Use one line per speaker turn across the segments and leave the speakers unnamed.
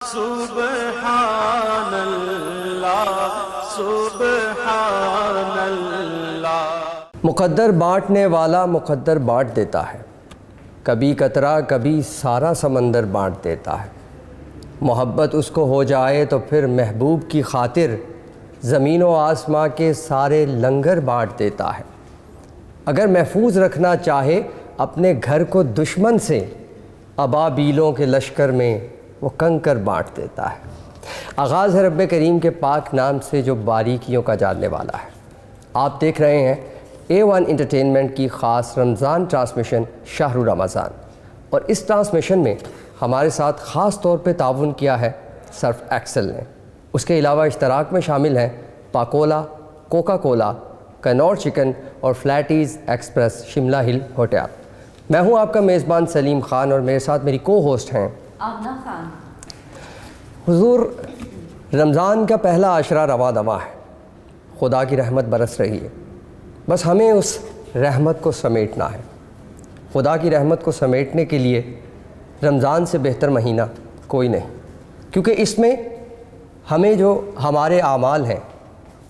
سبحان اللہ سبحان اللہ۔
مقدر بانٹنے والا مقدر بانٹ دیتا ہے، کبھی قطرہ کبھی سارا سمندر بانٹ دیتا ہے۔ محبت اس کو ہو جائے تو پھر محبوب کی خاطر زمین و آسماں کے سارے لنگر بانٹ دیتا ہے۔ اگر محفوظ رکھنا چاہے اپنے گھر کو دشمن سے، ابابیلوں کے لشکر میں وہ کنکر بانٹ دیتا ہے۔ آغاز ہے رب کریم کے پاک نام سے جو باریکیوں کا جاننے والا ہے۔ آپ دیکھ رہے ہیں A1 انٹرٹینمنٹ کی خاص رمضان ٹرانسمیشن شہر رمضان، اور اس ٹرانسمیشن میں ہمارے ساتھ خاص طور پہ تعاون کیا ہے سرف ایکسل نے۔ اس کے علاوہ اشتراک میں شامل ہیں پاکولا، کوکا کولا، کنور چکن اور فلیٹیز ایکسپریس شملہ ہل ہوٹل۔ میں ہوں آپ کا میزبان سلیم خان، اور میرے ساتھ میری کو ہوسٹ ہیں
آمنہ خان۔
حضور، رمضان کا پہلا عشرہ رواں دواں ہے، خدا کی رحمت برس رہی ہے، بس ہمیں اس رحمت کو سمیٹنا ہے۔ خدا کی رحمت کو سمیٹنے کے لیے رمضان سے بہتر مہینہ کوئی نہیں، کیونکہ اس میں ہمیں جو ہمارے اعمال ہیں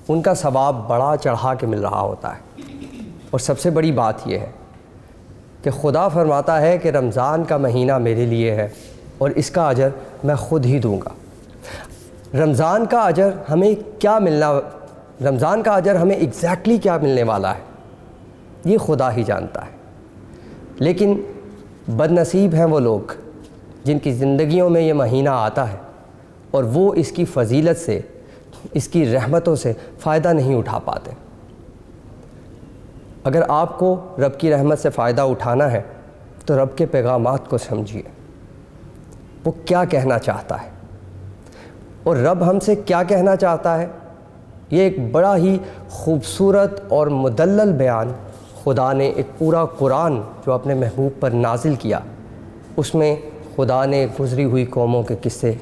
ان کا ثواب بڑا چڑھا کے مل رہا ہوتا ہے۔ اور سب سے بڑی بات یہ ہے کہ خدا فرماتا ہے کہ رمضان کا مہینہ میرے لیے ہے اور اس کا اجر میں خود ہی دوں گا۔ رمضان کا اجر ہمیں کیا ملنا، رمضان کا اجر ہمیں ایگزیکٹلی کیا ملنے والا ہے یہ خدا ہی جانتا ہے۔ لیکن بد نصیب ہیں وہ لوگ جن کی زندگیوں میں یہ مہینہ آتا ہے اور وہ اس کی فضیلت سے، اس کی رحمتوں سے فائدہ نہیں اٹھا پاتے۔ اگر آپ کو رب کی رحمت سے فائدہ اٹھانا ہے تو رب کے پیغامات کو سمجھیے، وہ کیا کہنا چاہتا ہے اور رب ہم سے کیا کہنا چاہتا ہے۔ یہ ایک بڑا ہی خوبصورت اور مدلل بیان خدا نے، ایک پورا قرآن جو اپنے محبوب پر نازل کیا، اس میں خدا نے گزری ہوئی قوموں کے قصے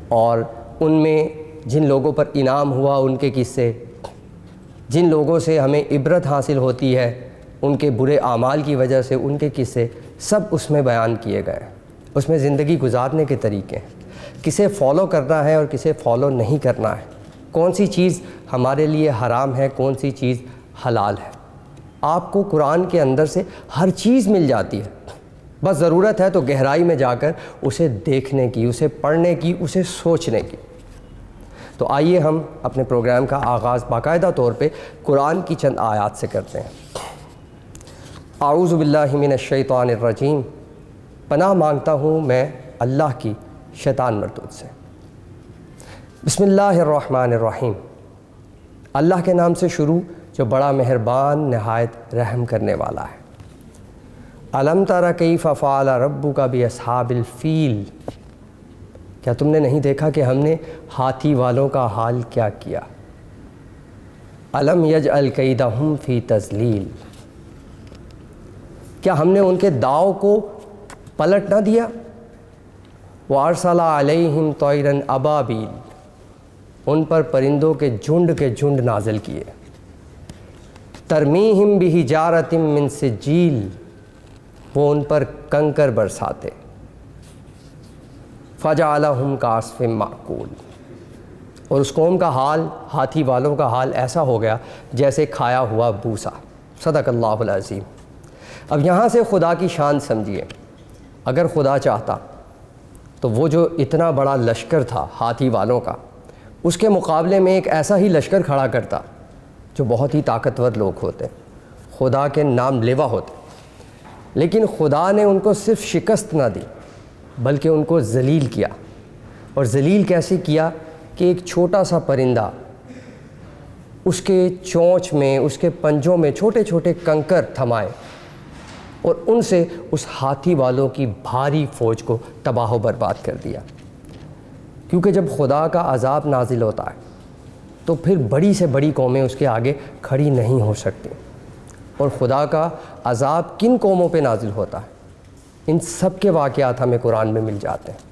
اور ان میں جن لوگوں پر انعام ہوا ان کے قصے، جن لوگوں سے ہمیں عبرت حاصل ہوتی ہے ان کے برے اعمال کی وجہ سے ان کے قصے، سب اس میں بیان کیے گئے ہیں۔ اس میں زندگی گزارنے کے طریقے ہیں، کسے فالو کرنا ہے اور کسے فالو نہیں کرنا ہے، کون سی چیز ہمارے لیے حرام ہے، کون سی چیز حلال ہے۔ آپ کو قرآن کے اندر سے ہر چیز مل جاتی ہے، بس ضرورت ہے تو گہرائی میں جا کر اسے دیکھنے کی، اسے پڑھنے کی، اسے سوچنے کی۔ تو آئیے ہم اپنے پروگرام کا آغاز باقاعدہ طور پہ قرآن کی چند آیات سے کرتے ہیں۔ اعوذ باللہ من الشیطان الرجیم، پناہ مانگتا ہوں میں اللہ کی شیطان مردود سے۔ بسم اللہ الرحمن الرحیم، اللہ کے نام سے شروع جو بڑا مہربان نہایت رحم کرنے والا ہے۔ الم تر کیف فعل ربک باصحاب الفیل، کیا تم نے نہیں دیکھا کہ ہم نے ہاتھی والوں کا حال کیا کیا۔ الم یجعل کیدہم فی تضلیل، کیا ہم نے ان کے داؤ کو پلٹ نہ دیا۔ وارسل علیہم طیرا ابابیل، ان پر پرندوں کے جھنڈ نازل کیے۔ ترمیہم بحجارۃ من سجیل، وہ ان پر کنکر برساتے۔ فجعلہم کعصف مأکول، اور اس قوم کا حال، ہاتھی والوں کا حال ایسا ہو گیا جیسے کھایا ہوا بوسا۔ صدق اللہ العظیم۔ اب یہاں سے خدا کی شان سمجھیے، اگر خدا چاہتا تو وہ جو اتنا بڑا لشکر تھا ہاتھی والوں کا، اس کے مقابلے میں ایک ایسا ہی لشکر کھڑا کرتا جو بہت ہی طاقتور لوگ ہوتے، خدا کے نام لیوا ہوتے۔ لیکن خدا نے ان کو صرف شکست نہ دی بلکہ ان کو ذلیل کیا۔ اور ذلیل کیسے کیا کہ ایک چھوٹا سا پرندہ، اس کے چونچ میں، اس کے پنجوں میں چھوٹے چھوٹے کنکر تھمائے اور ان سے اس ہاتھی والوں کی بھاری فوج کو تباہ و برباد کر دیا۔ کیونکہ جب خدا کا عذاب نازل ہوتا ہے تو پھر بڑی سے بڑی قومیں اس کے آگے کھڑی نہیں ہو سکتی۔ اور خدا کا عذاب کن قوموں پہ نازل ہوتا ہے، ان سب کے واقعات ہمیں قرآن میں مل جاتے ہیں۔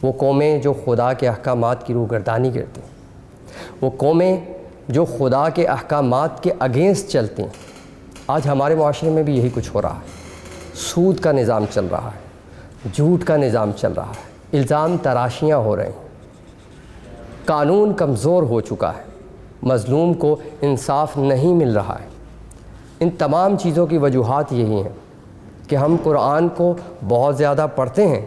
وہ قومیں جو خدا کے احکامات کی روگردانی کرتی ہیں، وہ قومیں جو خدا کے احکامات کے اگینسٹ چلتی ہیں۔ آج ہمارے معاشرے میں بھی یہی کچھ ہو رہا ہے، سود کا نظام چل رہا ہے، جھوٹ کا نظام چل رہا ہے، الزام تراشیاں ہو رہی ہیں, قانون کمزور ہو چکا ہے, مظلوم کو انصاف نہیں مل رہا ہے. ان تمام چیزوں کی وجوہات یہی ہیں کہ ہم قرآن کو بہت زیادہ پڑھتے ہیں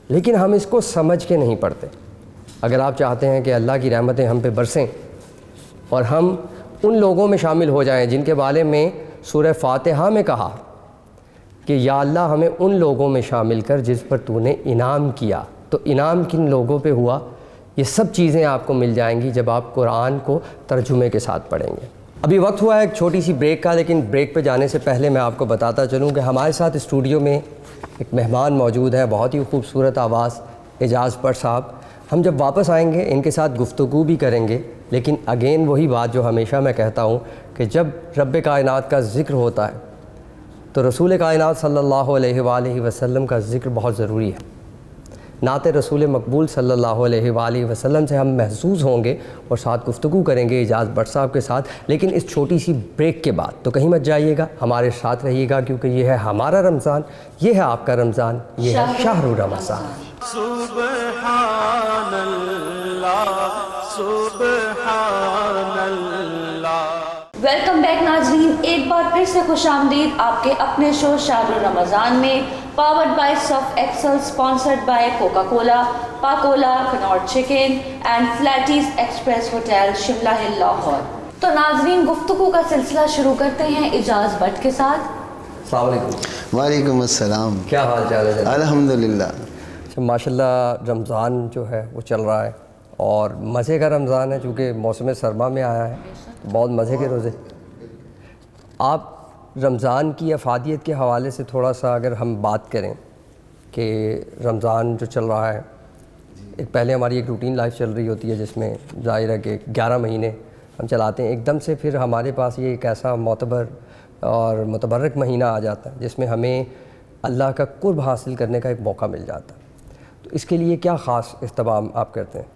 لیکن ہم اس کو سمجھ کے نہیں پڑھتے. اگر آپ چاہتے ہیں کہ اللہ کی رحمتیں ہم پہ برسیں اور ہم ان لوگوں میں شامل ہو جائیں جن کے بارے میں سورہ فاتحہ میں کہا کہ یا اللہ ہمیں ان لوگوں میں شامل کر جس پر تو نے انعام کیا, تو انعام کن لوگوں پہ ہوا, یہ سب چیزیں آپ کو مل جائیں گی جب آپ قرآن کو ترجمے کے ساتھ پڑھیں گے. ابھی وقت ہوا ہے ایک چھوٹی سی بریک کا, لیکن بریک پہ جانے سے پہلے میں آپ کو بتاتا چلوں کہ ہمارے ساتھ اسٹوڈیو میں ایک مہمان موجود ہے, بہت ہی خوبصورت آواز, اعجاز بٹ صاحب. ہم جب واپس آئیں گے ان کے ساتھ گفتگو بھی کریں گے, لیکن اگین وہی بات جو ہمیشہ میں کہتا ہوں کہ جب رب کائنات کا ذکر ہوتا ہے تو رسول کائنات صلی اللہ علیہ وآلہ وسلم کا ذکر بہت ضروری ہے. نعت رسول مقبول صلی اللہ علیہ وآلہ وسلم سے ہم محظوظ ہوں گے اور ساتھ گفتگو کریں گے اعجاز بٹ صاحب کے ساتھ, لیکن اس چھوٹی سی بریک کے بعد. تو کہیں مت جائیے گا, ہمارے ساتھ رہیے گا, کیونکہ یہ ہے ہمارا رمضان, یہ ہے آپ کا رمضان, یہ ہے شہر رمضان.
سبحان اللہ سبحان اللہ.
ویلکم بیک ناظرین, ایک بار پھر سے خوش آمدید آپ کے اپنے شو شہر رمضان میں, powered by soft Excel, sponsored by Coca Cola, Pakola, کناٹ chicken and Flatties Express hotel Shimla hill Lahore. تو ناظرین گفتگو کا سلسلہ شروع کرتے ہیں اعجاز بٹ کے ساتھ.
السلام علیکم.
وعلیکم السلام.
کیا حال چال ہے؟
الحمدللہ.
ماشاء اللہ رمضان جو ہے وہ چل رہا ہے اور مزے کا رمضان ہے, چونکہ موسم سرما میں آیا ہے, بہت مزے کے روزے. آپ رمضان کی افادیت کے حوالے سے تھوڑا سا اگر ہم بات کریں کہ رمضان جو چل رہا ہے, ایک پہلے ہماری ایک روٹین لائف چل رہی ہوتی ہے جس میں ظاہر ہے کہ 11 مہینے ہم چلاتے ہیں, ایک دم سے پھر ہمارے پاس یہ ایک ایسا معتبر اور متبرک مہینہ آ جاتا ہے جس میں ہمیں اللہ کا قرب حاصل کرنے کا ایک موقع مل جاتا ہے. تو اس کے لیے کیا خاص اہتمام آپ کرتے ہیں؟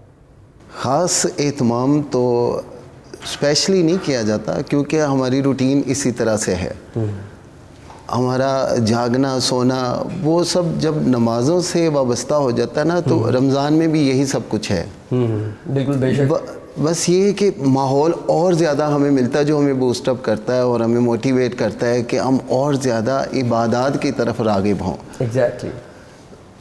خاص اہتمام تو اسپیشلی نہیں کیا جاتا کیونکہ ہماری روٹین اسی طرح سے ہے. ہمارا جاگنا سونا وہ سب جب نمازوں سے وابستہ ہو جاتا ہے نا, تو رمضان میں بھی یہی سب کچھ ہے.
بالکل بے شک.
بس یہ ہے کہ ماحول اور زیادہ ہمیں ملتا ہے جو ہمیں بوسٹ اپ کرتا ہے اور ہمیں موٹیویٹ کرتا ہے کہ ہم اور زیادہ عبادات کی طرف راغب ہوں.
ایگزیکٹلی.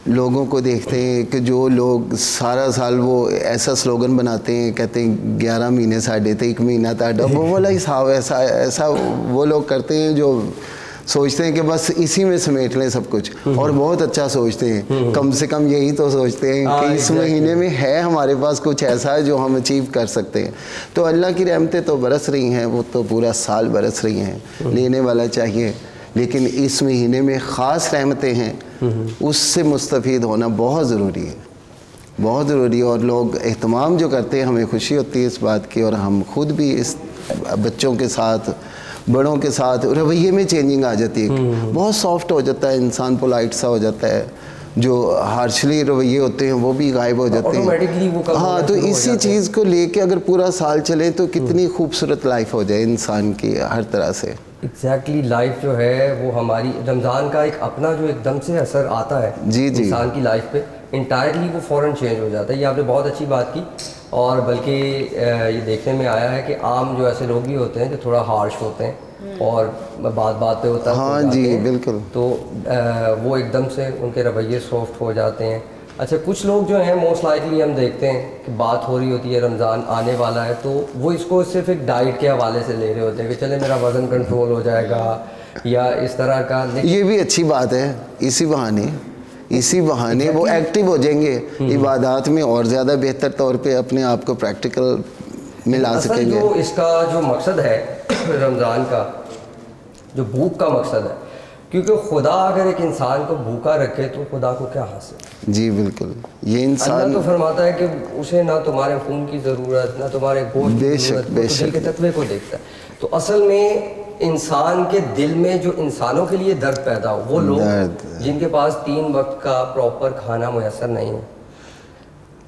لوگوں کو دیکھتے ہیں کہ جو لوگ سارا سال وہ ایسا سلوگن بناتے ہیں, کہتے ہیں 11 مہینے ساڑھے تھے, 1 مہینہ تھا, وہ والا حساب ایسا وہ لوگ کرتے ہیں جو سوچتے ہیں کہ بس اسی میں سمیٹ لیں سب کچھ, اور بہت اچھا سوچتے ہیں. کم سے کم یہی تو سوچتے ہیں کہ اس مہینے میں ہے ہمارے پاس کچھ ایسا ہے جو ہم اچیو کر سکتے ہیں. تو اللہ کی رحمتیں تو برس رہی ہیں, وہ تو پورا سال برس رہی ہیں, لینے والا چاہیے, لیکن اس مہینے میں خاص رحمتیں ہیں, اس سے مستفید ہونا بہت ضروری ہے, بہت ضروری ہے. اور لوگ اہتمام جو کرتے ہیں ہمیں خوشی ہوتی ہے اس بات کی, اور ہم خود بھی اس بچوں کے ساتھ بڑوں کے ساتھ رویے میں چینجنگ آ جاتی ہے, بہت سافٹ ہو جاتا ہے انسان, پولائٹ سا ہو جاتا ہے, جو ہارشلی رویے ہوتے ہیں وہ بھی غائب ہو جاتے ہیں. ہاں, تو اسی چیز کو لے کے اگر پورا سال چلے تو کتنی خوبصورت لائف ہو جائے انسان کی ہر طرح سے.
ایگزیکٹلی. لائف جو ہے وہ ہماری رمضان کا ایک اپنا جو ایک دم سے اثر آتا ہے انسان کی لائف پہ, انٹائرلی وہ فوراً چینج ہو جاتا ہے. یہ آپ نے بہت اچھی بات کی, اور بلکہ یہ دیکھنے میں آیا ہے کہ عام جو ایسے لوگ بھی ہوتے ہیں جو تھوڑا ہارش ہوتے ہیں اور بات پہ ہوتا ہے.
ہاں جی بالکل.
تو وہ ایک دم سے ان کے رویے سافٹ ہو جاتے ہیں. اچھا, کچھ لوگ جو ہیں موسٹ لائکلی ہم دیکھتے ہیں کہ بات ہو رہی ہوتی ہے رمضان آنے والا ہے, تو وہ اس کو صرف ایک ڈائٹ کے حوالے سے لے رہے ہوتے ہیں کہ چلے میرا وزن کنٹرول ہو جائے گا یا اس طرح کا.
یہ بھی اچھی بات ہے, اسی بہانے وہ ایکٹیو ہو جائیں گے عبادات میں, اور زیادہ بہتر طور پہ اپنے آپ کو پریکٹیکل میں لا سکیں گے.
جو اس کا جو مقصد ہے رمضان کا, جو بھوک کا مقصد ہے, کیونکہ خدا اگر ایک انسان کو بھوکا رکھے تو خدا کو کیا حاصل.
جی بالکل. یہ انسان
اللہ تو فرماتا ہے کہ اسے نہ تمہارے خون کی ضرورت نہ تمہارے گوشت کی ضرورت, وہ تو دل کے تقوی کو دیکھتا ہے. تو اصل میں انسان کے دل میں جو انسانوں کے لیے درد پیدا ہو, وہ لوگ جن کے پاس 3 وقت کا پراپر کھانا میسر نہیں ہے,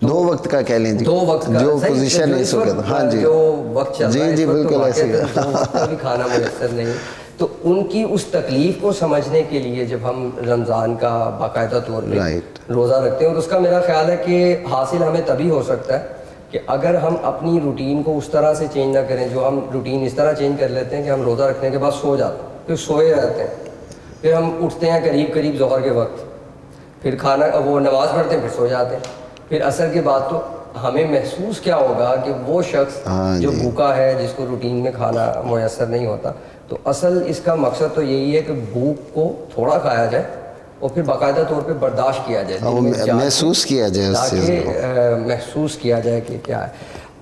2 وقت کا کہہ لیں جی,
2 وقت کا
جو پوزیشن ہے اس وقت. ہاں جی
جو وقت چل رہا ہے
جی بالکل ایسے
2 وقت کا بھی کھانا میسر نہیں. تو ان کی اس تکلیف کو سمجھنے کے لیے جب ہم رمضان کا باقاعدہ طور پہ روزہ رکھتے ہیں، اور اس کا میرا خیال ہے کہ حاصل ہمیں تبھی ہو سکتا ہے کہ اگر ہم اپنی روٹین کو اس طرح سے چینج نہ کریں. جو ہم روٹین اس طرح چینج کر لیتے ہیں کہ ہم روزہ رکھنے کے بعد سو جاتے ہیں، پھر سوئے رہتے ہیں، پھر ہم اٹھتے ہیں قریب ظہر کے وقت، پھر کھانا وہ نماز پڑھتے ہیں، پھر سو جاتے ہیں، پھر عصر کے بعد. تو ہمیں محسوس کیا ہوگا کہ وہ شخص جو بھوکا ہے، جس کو روٹین میں کھانا میسر نہیں ہوتا. تو اصل اس کا مقصد تو یہی ہے کہ بھوک کو تھوڑا کھایا جائے اور پھر باقاعدہ طور پہ برداشت کیا جائے،
محسوس کیا جائے،
تاکہ محسوس کیا جائے کہ کیا ہے.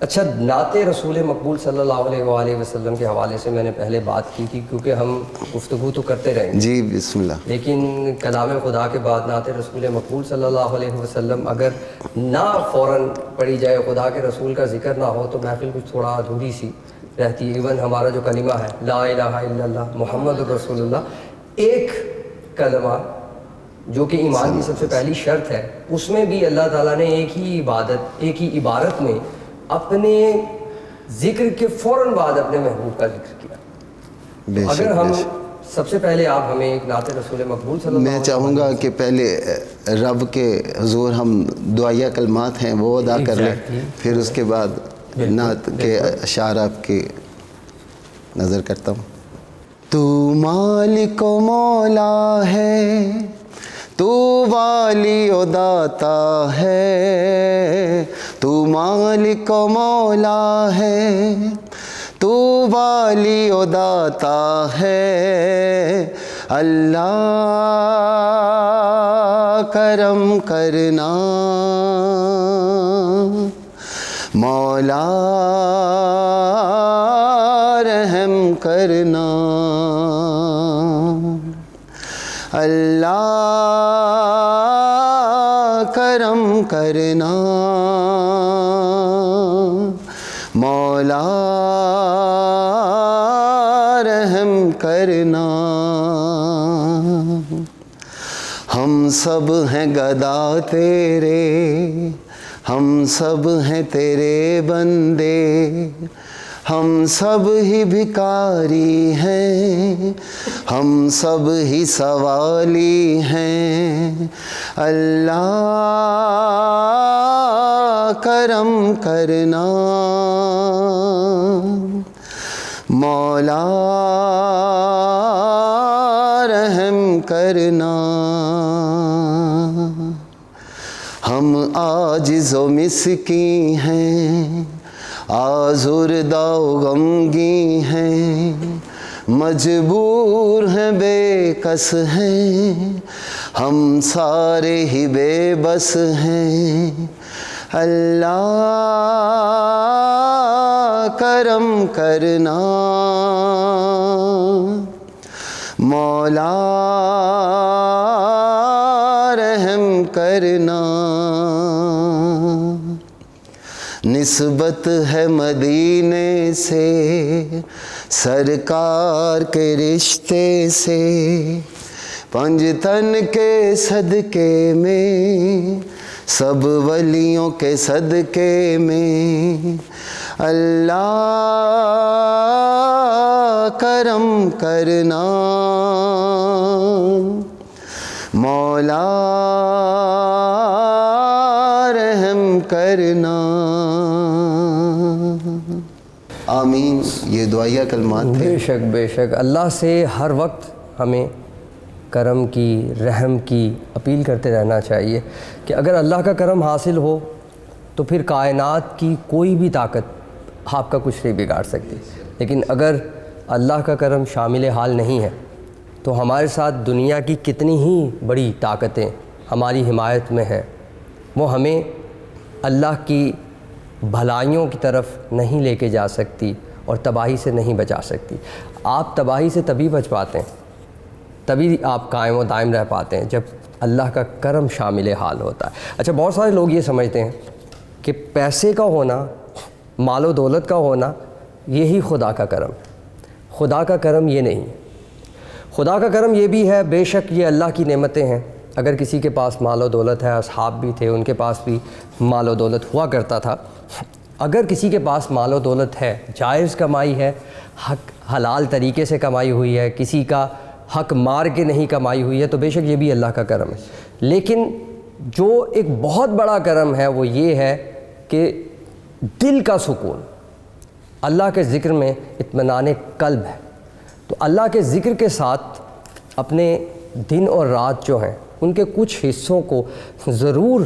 اچھا، نعت رسول مقبول صلی اللہ علیہ وآلہ وسلم کے حوالے سے میں نے پہلے بات کی تھی، کیونکہ ہم گفتگو تو کرتے رہیں گے
جی بسم اللہ،
لیکن کلام خدا کے بعد نعت رسول مقبول صلی اللہ علیہ وسلم اگر نہ فوراً پڑھی جائے، خدا کے رسول کا ذکر نہ ہو، تو محفل کچھ تھوڑا ادھوری سی رہتی ہے. ایون ہمارا جو کلمہ ہے لا الہ الا اللہ محمد رسول اللہ، ایک کلمہ جو کہ ایمان کی سب سے پہلی شرط ہے، اس میں بھی اللہ تعالیٰ نے ایک ہی عبارت میں اپنے ذکر کے فوراً بعد اپنے محبوب کا ذکر کیا. اگر ہم سب سے پہلے آپ ہمیں ایک نعت رسول مقبول صلی اللہ علیہ وسلم، میں
چاہوں گا کہ پہلے رب کے حضور ہم دعائیہ کلمات ہیں وہ ادا کر لیں، پھر اس کے بعد نعت کے اشعار آپ کی نظر کرتا ہوں. تو مالک و مولا ہے، تو والی و داتا ہے، تو مالک و مولا ہے، تو والی و داتا ہے. اللہ کرم کرنا، مولا رحم کرنا، اللہ کرم کرنا، مولا رحم کرنا. ہم سب ہیں گدا تیرے، ہم سب ہیں تیرے بندے، ہم سب ہی بھکاری ہیں، ہم سب ہی سوالی ہیں. اللہ کرم کرنا، مولا رحم کرنا. ہم عاجز و مسکین ہیں، آزردہ و غمگین ہیں، مجبور ہیں بے کس ہیں، ہم سارے ہی بے بس ہیں. اللہ کرم کرنا، مولا رحم کرنا. نسبت ہے مدینے سے، سرکار کے رشتے سے، پنجتن کے صدقے میں، سب ولیوں کے صدقے میں. اللہ کرم کرنا، مولا رحم کرنا. آمین. یہ دعائیہ کلمات تھے.
بے شک اللہ سے ہر وقت ہمیں کرم کی، رحم کی اپیل کرتے رہنا چاہیے کہ اگر اللہ کا کرم حاصل ہو تو پھر کائنات کی کوئی بھی طاقت آپ کا کچھ نہیں بگاڑ سکتی. لیکن اگر اللہ کا کرم شامل حال نہیں ہے تو ہمارے ساتھ دنیا کی کتنی ہی بڑی طاقتیں ہماری حمایت میں ہیں، وہ ہمیں اللہ کی بھلائیوں کی طرف نہیں لے کے جا سکتی اور تباہی سے نہیں بچا سکتی. آپ تباہی سے تبھی بچ پاتے ہیں، تبھی آپ قائم و دائم رہ پاتے ہیں جب اللہ کا کرم شامل حال ہوتا ہے. اچھا، بہت سارے لوگ یہ سمجھتے ہیں کہ پیسے کا ہونا، مال و دولت کا ہونا، یہی خدا کا کرم. خدا کا کرم یہ نہیں. خدا کا کرم یہ بھی ہے، بے شک یہ اللہ کی نعمتیں ہیں. اگر کسی کے پاس مال و دولت ہے، اصحاب بھی تھے، ان کے پاس بھی مال و دولت ہوا کرتا تھا، اگر کسی کے پاس مال و دولت ہے، جائز کمائی ہے، حق حلال طریقے سے کمائی ہوئی ہے، کسی کا حق مار کے نہیں کمائی ہوئی ہے، تو بے شک یہ بھی اللہ کا کرم ہے. لیکن جو ایک بہت بڑا کرم ہے وہ یہ ہے کہ دل کا سکون. اللہ کے ذکر میں اطمینان قلب ہے. تو اللہ کے ذکر کے ساتھ اپنے دن اور رات جو ہیں ان کے کچھ حصوں کو ضرور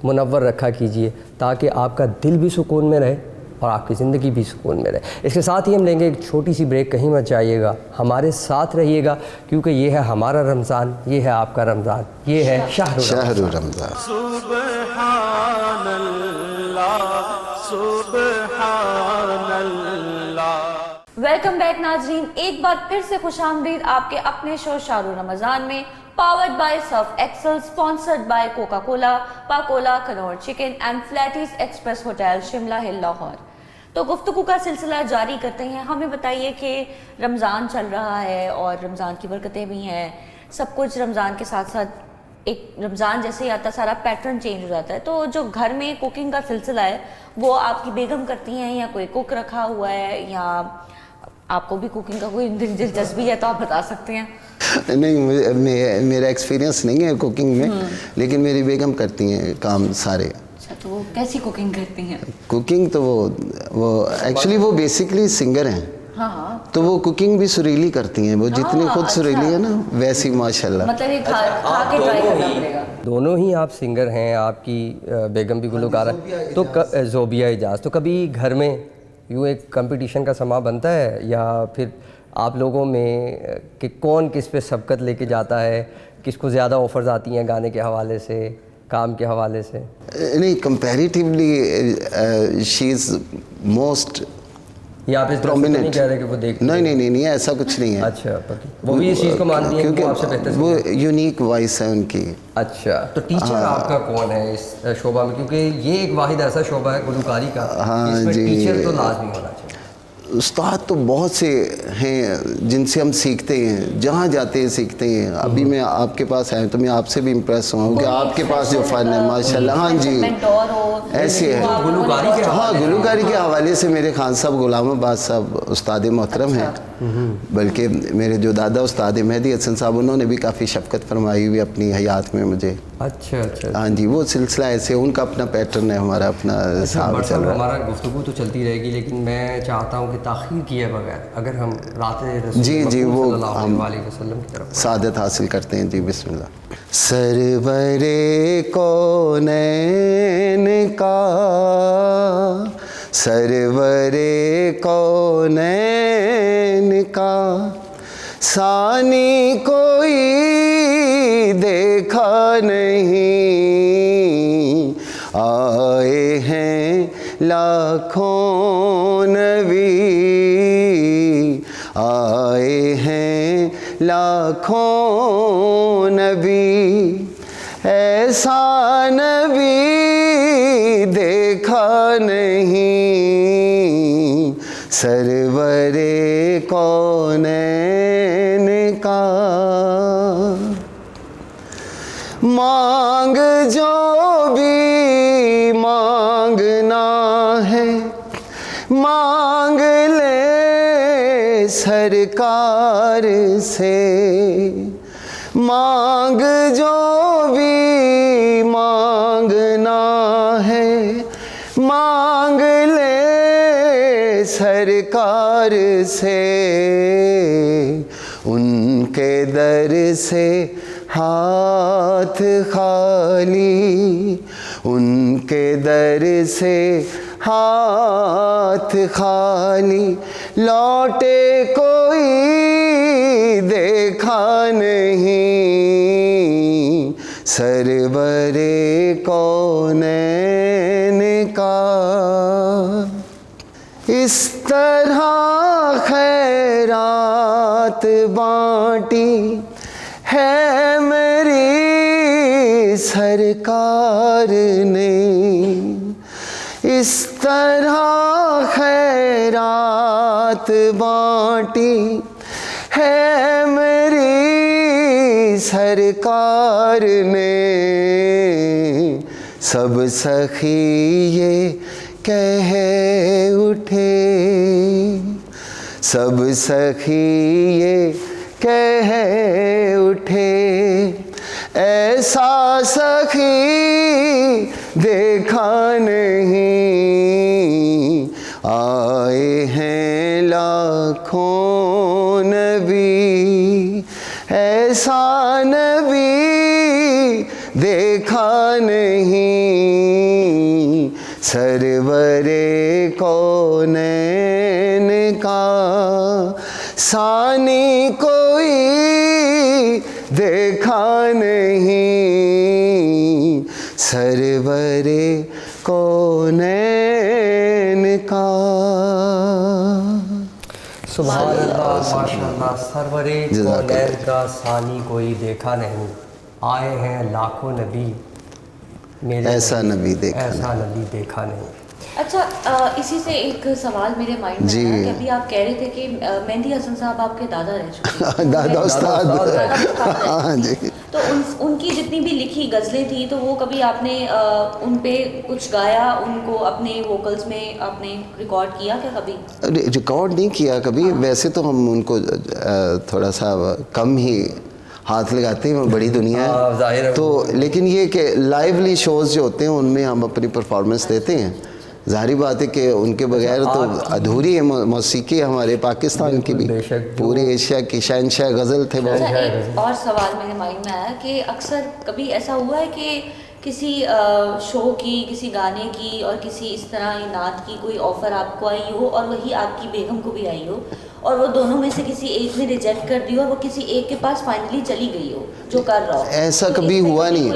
منور رکھا کیجئے تاکہ آپ کا دل بھی سکون میں رہے اور آپ کی زندگی بھی سکون میں رہے. اس کے ساتھ ہی ہم لیں گے ایک چھوٹی سی بریک. کہیں مت جائیے گا، ہمارے ساتھ رہیے گا، کیونکہ یہ ہے ہمارا رمضان، یہ ہے آپ کا رمضان، یہ ہے شہر
رمضان.
سبحان اللہ سبحان اللہ.
ویلکم بیک ناظرین، ایک بار پھر سے خوش آمدید آپ کے اپنے شو شہر رمضان میں، powered by Surf Excel, sponsored by Coca Cola, Pakola Knorr chicken and Flatties Express hotel Shimla hill Lahore. تو گفتگو کا سلسلہ جاری کرتے ہیں. ہمیں بتائیے کہ رمضان چل رہا ہے اور رمضان کی برکتیں بھی ہیں، سب کچھ رمضان کے ساتھ ساتھ ایک رمضان جیسے ہی آتا سارا پیٹرن چینج ہو جاتا ہے. تو جو گھر میں کوکنگ کا سلسلہ ہے وہ آپ کی بیگم کرتی ہیں یا کوئی کوک رکھا ہوا ہے، یا آپ کو بھی کوکنگ کا کوئی دلچسپی ہے تو آپ بتا سکتے ہیں؟
نہیں، میرا ایکسپیرینس نہیں ہے کوکنگ میں، لیکن میری بیگم کرتی ہیں کام سارے.
اچھا، تو وہ کیسی کوکنگ کرتی ہیں؟
کوکنگ تو وہ ایکچولی وہ بیسکلی سنگر ہیں.
ہاں،
تو وہ کوکنگ بھی سریلی کرتی ہیں. وہ جتنی خود سریلی ہے نا ویسی ماشاءاللہ.
مطلب یہ کھا کے ٹرائی کرنا پڑے گا.
دونوں ہی آپ سنگر ہیں، آپ کی بیگم بھی گلوکارہ ہے، تو زوبیہ اجاز. تو کبھی گھر میں یوں ایک کمپٹیشن کا سما بنتا ہے یا پھر آپ لوگوں میں کہ کون کس پہ سبقت لے کے جاتا ہے، کس کو زیادہ آفرز آتی ہیں گانے کے حوالے سے، کام کے حوالے سے؟
نہیں، کمپیریٹیولی شی از موسٹ
یا آپ اس طرح سے نہیں کہہ رہے کہ وہ دیکھ؟
نہیں، ایسا کچھ نہیں ہے.
اچھا، وہ بھی اس چیز کو مانتی ہیں کہ وہ آپ سے بہتر
وہ یونیک وائس ہے ان کی.
اچھا، تو ٹیچر آپ کا کون ہے اس شعبہ میں؟ کیونکہ یہ ایک واحد ایسا شعبہ ہے گلوکاری کا جس میں ٹیچر تو لازمی ہونا چاہیے.
استاد تو بہت سے ہیں جن سے ہم سیکھتے ہیں، جہاں جاتے ہیں سیکھتے ہیں. ابھی میں آپ کے پاس آیا تو میں آپ سے بھی امپریس ہوا ہوں کہ آپ کے پاس جو فن ہے ماشاءاللہ. ہاں جی، ایسے ہے. ہاں، گلوکاری کے حوالے سے میرے خان صاحب غلام عباس صاحب استاد محترم ہیں، بلکہ میرے جو دادا استاد مہدی حسن صاحب انہوں نے بھی کافی شفقت فرمائی ہوئی اپنی حیات میں مجھے.
اچھا.
ہاں جی، وہ سلسلہ ایسے ان کا اپنا پیٹرن ہے، ہمارا اپنا حساب چل رہا ہے.
ہمارا گفتگو تو چلتی رہے گی، لیکن میں چاہتا ہوں کہ تاخیر کیے بغیر اگر ہم رات رسول
جی وہ
صلی اللہ
ہم
علیہ وسلم کی طرف
سعادت حاصل کرتے ہیں. جی بسم اللہ. سرور کونین کا، سرور کونین کا ثانی کوئی دیکھا نہیں. آئے ہیں لاکھوں نبی، آئے ہیں لاکھوں نبی، ایسا نبی دیکھا نہیں. سرور کونین کا مانگ جو بھی مانگنا ہے مانگ لے سرکار سے. مانگ جو بھی مانگنا ہے مانگ لے سرکار سے. ان کے در سے ہاتھ خالی، ان کے در سے ہاتھ خالی لوٹے کوئی دیکھا نہیں. سرور کونین کا اس طرح خیرات بانٹی ہے میری سرکار نے. اس طرح خیرات بانٹی ہے میری سرکار نے. سب سخی یہ کہہ اٹھے، سب سخی یہ کہہ اٹھے، ایسا سخی دیکھا نہیں، آئے ہیں لاکھوں نبی، ایسا نبی دیکھا نہیں، سرور کونین کا ثانی کوئی دیکھا نہیں، سرور کونین کا۔
سبحان اللہ، ماشاء اللہ، سرور کونین کا ثانی کوئی دیکھا نہیں، آئے ہیں لاکھوں نبی، میرے
ایسا نبی دیکھا
ایسا نبی دیکھا نہیں۔
اچھا، اسی سے ایک سوال میرے مائنڈ میں آیا کہ ابھی آپ کہہ رہے تھے کہ مہندی حسن صاحب آپ کے دادا رہ چکے ہیں،
دادا استاد، ہاں جی۔
تو ان کی جتنی بھی لکھی غزلیں تھیں تو وہ کبھی آپ نے ان پہ کچھ گایا، ان کو اپنے ووکلز میں آپ نے ریکارڈ کیا کیا کبھی؟
ریکارڈ نہیں کیا کبھی، ویسے تو ہم ان کو تھوڑا سا کم ہی ہاتھ لگاتے ہیں، بڑی دنیا ہے تو، لیکن یہ کہ لائیولی شوز جو ہوتے ہیں ان میں ہم اپنی پرفارمنس دیتے ہیں۔ ظاہری بات ہے کہ ان کے بغیر تو ادھوری ہے موسیقی ہمارے پاکستان کی بھی، پورے ایشیا کی شہنشاہ غزل تھے وہ۔
ایک اور سوال میرے مائنڈ میں آیا کہ اکثر کبھی ایسا ہوا ہے کہ کسی شو کی، کسی گانے کی اور کسی اس طرح نعت کی کوئی آفر آپ کو آئی ہو اور وہی آپ کی بیگم کو بھی آئی ہو اور وہ دونوں میں سے کسی ایک نے ریجیکٹ کر دی ہو اور وہ کسی ایک کے پاس فائنلی چلی گئی ہو جو کر رہا ہو؟
ایسا کبھی ہوا نہیں،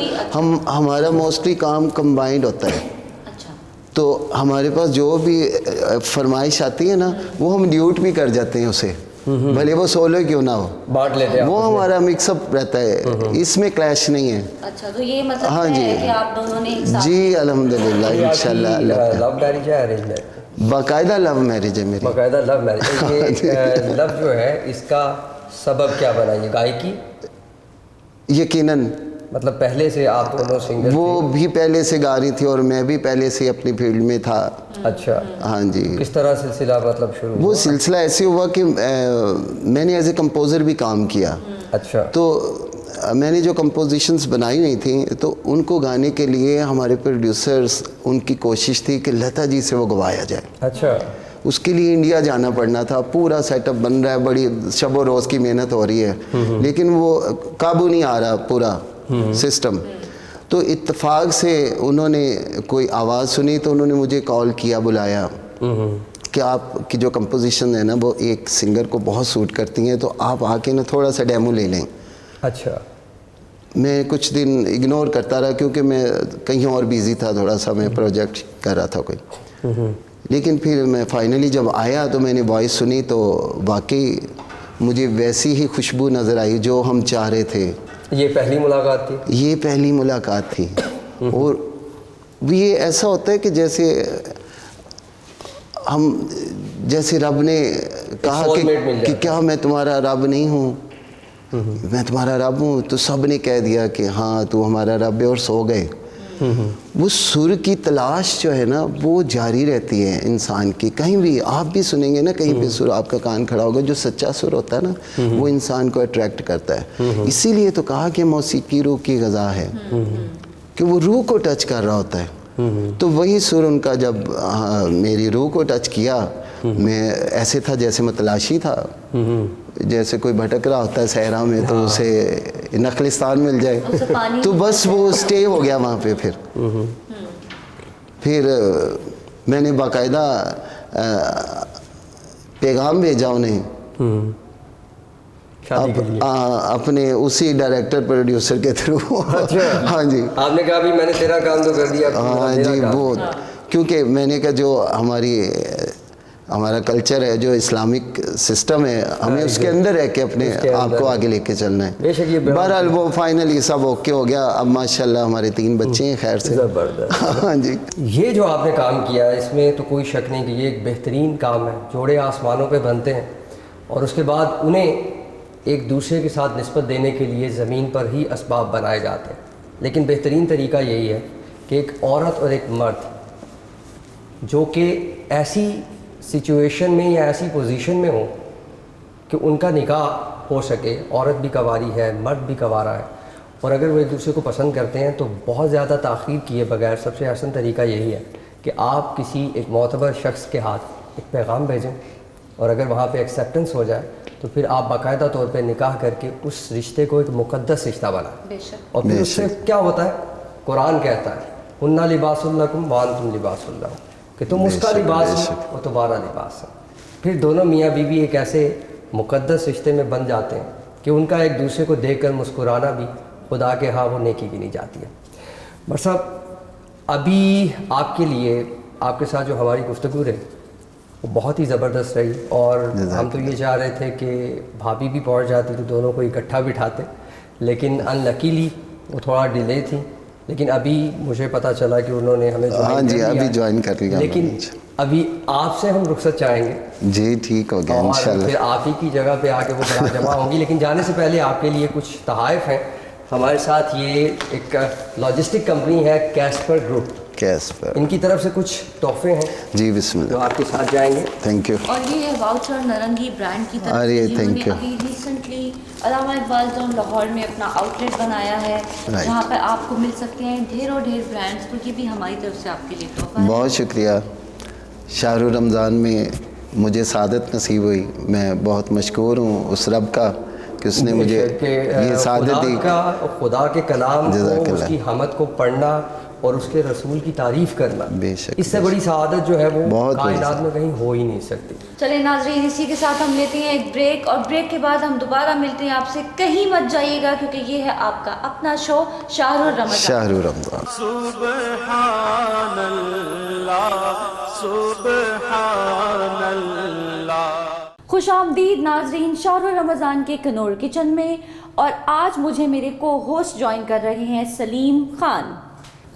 ہمارا موسٹلی کام کمبائنڈ ہوتا ہے، تو ہمارے پاس جو بھی فرمائش آتی ہے نا وہ ہم ڈیوٹ بھی کر جاتے ہیں اسے، بھلے وہ سولو کیوں نہ ہو،
بانٹ لیتے ہیں،
وہ ہمارا مکس اپ رہتا ہے، اس میں کلیش نہیں ہے۔
اچھا، تو یہ مطلب ہے کہ آپ دونوں نے ایک ساتھ؟
جی الحمدللہ، انشاءاللہ۔
لو میرج ہے ارینج میرج؟
باقاعدہ لو میرج ہے میری،
باقاعدہ لو میرج۔ یہ لو جو ہے اس کا سبب کیا بنا؟ یہ گائکی؟
یقیناً
مطلب پہلے سے آپ دونوں سنگر؟
وہ بھی پہلے سے گا رہی تھی اور میں بھی پہلے سے اپنی فیلڈ میں تھا۔
اچھا،
ہاں جی۔
کس طرح سلسلہ مطلب شروع ہوا؟
وہ سلسلہ ایسے ہوا کہ میں نے ایز اے کمپوزر بھی کام کیا۔
اچھا،
تو میں نے جو کمپوزیشنز بنائی ہوئی تھیں تو ان کو گانے کے لیے ہمارے پروڈیوسرز، ان کی کوشش تھی کہ لتا جی سے وہ گوایا جائے۔
اچھا،
اس کے لیے انڈیا جانا پڑنا تھا، پورا سیٹ اپ بن رہا ہے، بڑی شب و روز کی محنت ہو رہی ہے، لیکن وہ قابو نہیں آ رہا پورا سسٹم۔ تو اتفاق سے انہوں نے کوئی آواز سنی تو انہوں نے مجھے کال کیا، بلایا کہ آپ کی جو کمپوزیشن ہے نا وہ ایک سنگر کو بہت سوٹ کرتی ہیں، تو آپ آ کے نا تھوڑا سا ڈیمو لے لیں۔
اچھا،
میں کچھ دن اگنور کرتا رہا کیونکہ میں کہیں اور بیزی تھا، تھوڑا سا میں پروجیکٹ کر رہا تھا کوئی، لیکن پھر میں فائنلی جب آیا تو میں نے وائس سنی تو واقعی مجھے ویسی ہی خوشبو نظر آئی جو ہم چاہ رہے تھے۔
یہ پہلی ملاقات تھی؟
یہ پہلی ملاقات تھی، اور یہ ایسا ہوتا ہے کہ جیسے ہم، جیسے رب نے کہا کہ کیا میں تمہارا رب نہیں ہوں، میں تمہارا رب ہوں، تو سب نے کہہ دیا کہ ہاں تو ہمارا رب ہے، اور سو گئے۔ وہ سر کی تلاش جو ہے نا وہ جاری رہتی ہے انسان کی، کہیں بھی آپ بھی سنیں گے نا، کہیں پہ سر آپ کا کان کھڑا ہوگا، جو سچا سر ہوتا ہے نا وہ انسان کو اٹریکٹ کرتا ہے۔ اسی لیے تو کہا کہ موسیقی روح کی غذا ہے، کہ وہ روح کو ٹچ کر رہا ہوتا ہے۔ تو وہی سر ان کا جب میری روح کو ٹچ کیا، میں ایسے تھا جیسے متلاشی تھا، جیسے کوئی بھٹک رہا ہوتا ہے صحرا میں تو اسے نخلستان مل جائے، تو بس وہ اسٹے ہو گیا وہاں پہ۔ پھر میں نے باقاعدہ پیغام بھیجا انہیں اپنے اسی ڈائریکٹر پروڈیوسر کے تھرو۔ ہاں جی،
آپ نے کہا بھی میں نے تیرا کام تو کر دیا۔
ہاں جی، وہ کیونکہ میں نے کہا جو ہمارا کلچر ہے، جو اسلامک سسٹم ہے، ہمیں اس کے اندر ہے کہ اپنے آپ کو آگے لے کے چلنا ہے۔ بہرحال وہ فائنلی سب اوکے ہو گیا، اب ماشاءاللہ ہمارے 3 بچے ہیں خیر سے۔ ہاں جی،
یہ جو آپ نے کام کیا اس میں تو کوئی شک نہیں کہ یہ ایک بہترین کام ہے۔ جوڑے آسمانوں پہ بنتے ہیں اور اس کے بعد انہیں ایک دوسرے کے ساتھ نسبت دینے کے لیے زمین پر ہی اسباب بنائے جاتے ہیں، لیکن بہترین طریقہ یہی ہے کہ کہ ایک عورت اور ایک مرد جو کہ ایسی سچویشن میں یا ایسی پوزیشن میں ہوں کہ ان کا نکاح ہو سکے، عورت بھی کنواری ہے، مرد بھی کنوارا ہے، اور اگر وہ ایک دوسرے کو پسند کرتے ہیں تو بہت زیادہ تاخیر کیے بغیر سب سے آسان طریقہ یہی ہے کہ آپ کسی ایک معتبر شخص کے ہاتھ ایک پیغام بھیجیں، اور اگر وہاں پہ ایکسیپٹنس ہو جائے تو پھر آپ باقاعدہ طور پہ نکاح کر کے اس رشتے کو ایک مقدس رشتہ بنائیں.
بے شک.
اور پھر اس سے کیا ہوتا ہے، قرآن کہتا ہے ہن لباس لکم وانتم لباس لہم، کہ تم اس کا لباس ہو اور تمہارا لباس ہے. پھر دونوں میاں بیوی ایک ایسے مقدس رشتے میں بن جاتے ہیں کہ ان کا ایک دوسرے کو دیکھ کر مسکرانا بھی خدا کے ہاں وہ نیکی گنی جاتی ہے. بس صاحب ابھی آپ کے لیے آپ کے ساتھ جو ہماری گفتگو رہی وہ بہت ہی زبردست رہی، اور ہم تو یہ چاہ رہے تھے کہ بھابھی بھی پہنچ جاتی تو دونوں کو اکٹھا بٹھاتے، لیکن ان لکیلی وہ تھوڑا ڈیلے تھی. لیکن ابھی مجھے پتہ چلا کہ انہوں نے ہمیں
ابھی جوائن کر لیا.
لیکن ابھی آپ سے ہم رخصت چاہیں گے.
جی ٹھیک ہو گیا
اور
انشاءاللہ.
پھر آپ ہی کی جگہ پہ آ کے وہ برا جمع ہوں گی. لیکن جانے سے پہلے آپ کے لیے کچھ تحائف ہیں. ہمارے ساتھ یہ ایک لاجسٹک کمپنی ہے کیسپر گروپ،
کیسپر،
ان کی طرف سے کچھ تحفے ہیں
جی بسم اللہ.
جو آپ کے ساتھ جائیں گے.
Thank you.
اور یہ ہے واؤچر نرنگی برانڈ کی طرف
ارے
سے،
thank you.
ابھی ریسنٹلی علامہ اقبال زون لاہور میں اپنا آؤٹ لیٹ بنایا ہے جہاں پہ آپ کو مل سکتے ہیں ڈھیروں ڈھیر برانڈس. تو یہ بھی ہماری طرف سے آپ کے لیے تحفہ ہے.
بہت شکریہ. شہر رمضان میں مجھے سعادت نصیب ہوئی. میں بہت مشکور ہوں اس رب کا کہ اس نے مجھے یہ سعادت دی.
خدا کے کلام کو، اس کی حمد کو پڑھنا اور اس کے رسول کی تعریف کرنا،
بے شک
اس سے بڑی سعادت جو ہے وہ کائنات میں کہیں ہو ہی نہیں سکتی.
چلے ناظرین، اسی کے ساتھ ہم لیتے ہیں ایک بریک، اور بریک کے بعد ہم دوبارہ ملتے ہیں آپ سے. کہیں مت جائیے گا کیونکہ یہ ہے آپ کا اپنا شو شہر رمضان.
شہر رمضان.
سبحان اللہ سبحان اللہ.
خوش آمدید ناظرین شہر رمضان کے کنور کچن میں، اور آج مجھے میرے کو ہوسٹ جوائن کر رہے ہیں سلیم خان.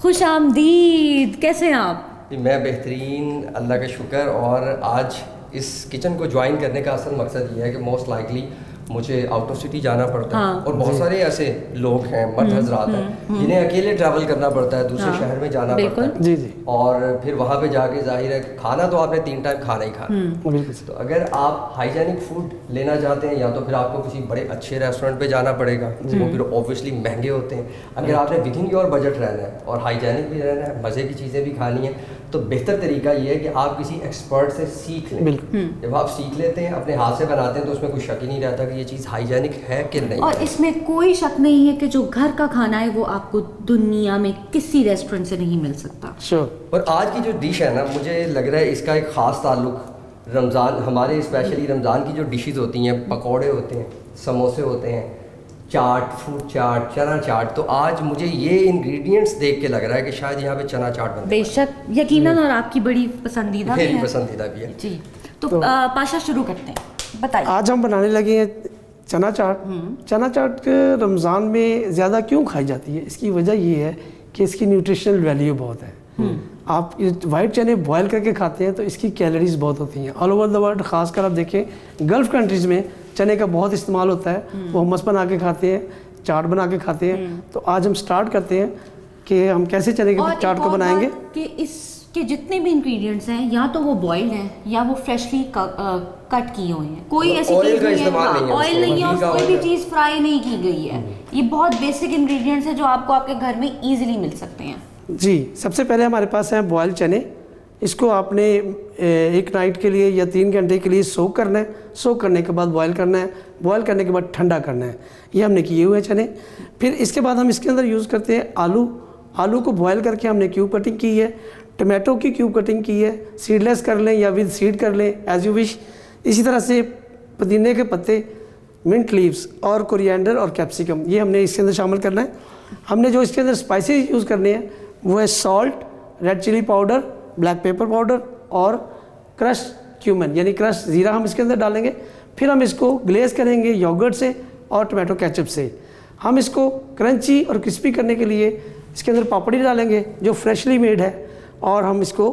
خوش آمدید، کیسے ہیں آپ؟
میں بہترین، اللہ کا شکر. اور آج اس کچن کو جوائن کرنے کا اصل مقصد یہ ہے کہ موسٹ لائکلی مجھے آؤٹ آف سٹی جانا پڑتا ہے، اور بہت سارے ایسے لوگ ہیں، مرد حضرات ہیں جنہیں اکیلے ٹریول کرنا پڑتا ہے، دوسرے شہر میں جانا پڑتا ہے.
جی جی.
اور پھر وہاں پہ جا کے ظاہر ہے کھانا تو آپ نے 3 ٹائم کھانا ہی کھانا. تو اگر آپ ہائیجینک فوڈ لینا چاہتے ہیں یا تو پھر آپ کو کسی بڑے اچھے ریسٹورینٹ پہ جانا پڑے گا، وہ پھر اوبویسلی مہنگے ہوتے ہیں. اگر آپ نے ود ان یور بجٹ رہنا ہے اور ہائیجینک بھی رہنا ہے، مزے کی چیزیں بھی کھانی ہیں، تو بہتر طریقہ یہ ہے کہ آپ کسی ایکسپرٹ سے سیکھ لیں. جب آپ سیکھ لیتے ہیں، اپنے ہاتھ سے بناتے ہیں، تو اس میں کوئی شک ہی نہیں رہتا کہ یہ چیز ہائیجینک ہے کہ نہیں.
اور اس میں کوئی شک نہیں ہے کہ جو گھر کا کھانا ہے وہ آپ کو دنیا میں کسی ریسٹورینٹ سے نہیں مل سکتا.
اور آج کی جو ڈش ہے نا، مجھے لگ رہا ہے اس کا ایک خاص تعلق رمضان، ہمارے اسپیشلی رمضان کی جو ڈشز ہوتی ہیں، پکوڑے ہوتے ہیں، سموسے ہوتے ہیں، چاٹ، فروٹ چاٹ، چنا چاٹ. تو آج مجھے یہ انگریڈینٹس دیکھ کے لگ رہا ہے کہ شاید یہاں پہ چنا چاٹ بنتا ہے.
بے شک، یقیناً، اور آپ کی بڑی پسندیدہ بھی ہے.
میری پسندیدہ بھی ہے.
جی. تو پاشا شروع کرتے ہیں، بتائیے.
آج ہم بنانے لگے ہیں چنا چاٹ. چنا چاٹ رمضان میں زیادہ کیوں کھائی جاتی ہے؟ اس کی وجہ یہ ہے کہ اس کی نیوٹریشنل ویلیو بہت ہے. آپ وائٹ چنے بوائل کر کے کھاتے ہیں تو اس کی کیلریز بہت ہوتی ہیں. آل اوور دا ورلڈ، خاص کر آپ دیکھیں گلف کنٹریز میں چنے کا بہت استعمال ہوتا ہے. وہ ہمس بنا کے کھاتے ہیں، چاٹ بنا کے کھاتے ہیں. تو آج ہم سٹارٹ کرتے ہیں کہ ہم کیسے چنے کے چاٹ کو بنائیں گے.
کہ اس کے جتنے بھی انگریڈینٹس ہیں، یا تو وہ بوائلڈ ہیں یا وہ فریشلی کٹ کیے ہوئے ہیں. کوئی ایسی چیز نہیں ہے، آئل نہیں ہے، اور کوئی بھی چیز فرائی نہیں کی گئی ہے. یہ بہت بیسک انگریڈینٹس ہیں جو آپ کو آپ کے گھر میں ایزیلی مل سکتے ہیں.
جی، سب سے پہلے ہمارے پاس ہیں بوائل چنے. اس کو آپ نے 1 نائٹ کے لیے یا 3 گھنٹے کے لیے سوک کرنا ہے. سوک کرنے کے بعد بوائل کرنا ہے. بوائل کرنے کے بعد ٹھنڈا کرنا ہے. یہ ہم نے کیے ہوئے چنے. پھر اس کے بعد ہم اس کے اندر یوز کرتے ہیں آلو. آلو کو بوائل کر کے ہم نے کیوب کٹنگ کی ہے. ٹمیٹو کی کیوب کٹنگ کی ہے. سیڈ لیس کر لیں یا ود سیڈ کر لیں، ایز یو وش. اسی طرح سے پودینے کے پتے، منٹ لیوز اور کوریانڈر اور کیپسیکم، یہ ہم نے اس کے اندر شامل کرنا ہے. ہم نے جو اس کے اندر اسپائسیز یوز کرنے ہیں وہ ہے salt, red chilli powder, black pepper powder اور کرش کیومن یعنی کرش زیرہ ہم اس کے اندر ڈالیں گے. پھر ہم اس کو گلیز کریں گے یوگرٹ سے اور ٹمیٹو کیچپ سے. ہم اس کو کرنچی اور کرسپی کرنے کے لیے اس کے اندر پاپڑی ڈالیں گے جو فریشلی میڈ ہے، اور ہم اس کو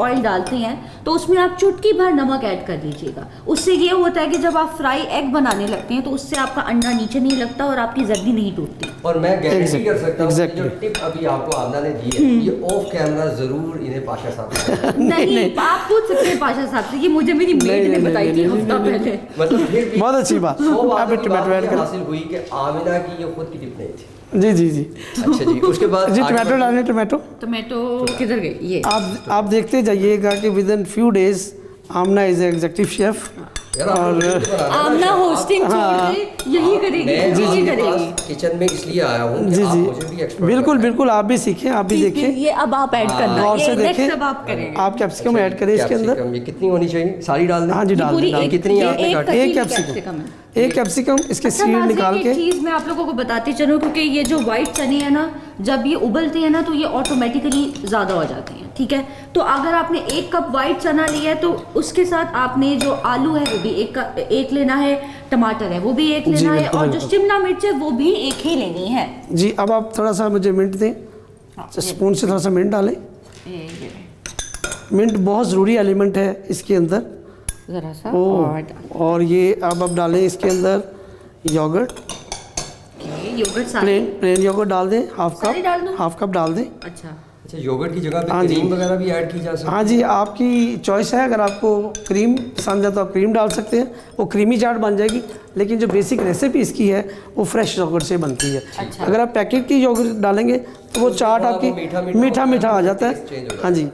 آئل ڈالتے ہیں تو اس میں آپ چٹکی بھر نمک ایڈ کر دیجیے گا. اس سے یہ ہوتا ہے کہ جب آپ فرائی ایگ بنانے لگتے ہیں تو اس سے آپ کا انڈا نیچے نہیں لگتا اور آپ کی زردی نہیں ٹوٹتی.
اور میں گارنٹی کر سکتا ہوں جو ٹپ ابھی آپ کو آمنہ نے دی ہے یہ آف کیمرہ ضرور انہیں پاشا صاحب
نہیں آپ پوچھ سکتے ہیں پاشا صاحب سے, یہ مجھے میری میڈ نے بتائی تھی ہفتہ پہلے.
مطلب پھر بھی
بہت اچھی بات. آپ ٹمیٹو ایڈ کریں.
حاصل ہوئی کہ آمنہ کی یہ خود کی ٹپ نہیں تھی.
جی جی جی
اچھا جی اس کے بعد
جی ٹمیٹو ڈالیں.
ٹمیٹو کدھر گئی یہ
آپ دیکھتے جائیے گا کہ within few days Amna is a executive chef. اور
آمنہ ہوسٹنگ چھوڑ کے یہی کرے گی.
جی کرے گی کچن میں اس لیے آیا ہوں
جی جی بالکل بالکل آپ بھی سیکھیں آپ بھی دیکھیں.
یہ اب آپ ایڈ کرنا
غور سے دیکھیں.
آپ کریں گے.
آپ کیپسیکم ایڈ کریں اس کے اندر.
یہ کتنی ہونی چاہیے ساری ڈال دیں.
ہاں جی ڈال دیں.
کتنی آپ نے کاٹی؟
ایک کیپسیکم اس کے سیڈ نکال کے.
ایک چیز میں آپ لوگوں کو بتاتی چلوں کیونکہ یہ جو وائٹ چنے ہیں نا جب یہ ابلتے ہیں نا تو یہ آٹومیٹیکلی زیادہ ہو جاتے ہیں. ٹھیک ہے تو اگر آپ نے 1 کپ وائٹ چنا لیا ہے تو اس کے ساتھ آپ نے جو آلو ہے وہ بھی ایک لینا ہے, ٹماٹر ہے وہ بھی ایک لینا ہے, اور جو شملہ مرچ ہے وہ بھی ایک ہی لینی ہے.
جی اب آپ تھوڑا سا مجھے منٹ دیں, اسپون سے تھوڑا سا منٹ ڈالیں. منٹ بہت ضروری ایلیمنٹ ہے اس کے اندر
ذرا سا.
اور یہ اب آپ ڈالیں اس کے اندر یوگرٹ. پلین یوگرٹ ڈال دیں. ہاف کپ ڈال دیں.
اچھا
یوگرٹ کی جگہ پہ کریم وغیرہ بھی ایڈ کی جا سکتی ہے.
ہاں جی آپ کی چوائس ہے. اگر آپ کو کریم پسند ہے تو آپ کریم ڈال سکتے ہیں, وہ کریمی چاٹ بن جائے گی. لیکن جو بیسک ریسیپی اس کی ہے وہ فریش یوگرٹ سے بنتی ہے. اگر آپ پیکٹ کی یوگرٹ ڈالیں گے تو وہ چاٹ آپ کی میٹھا میٹھا آ جاتا ہے. ہاں جی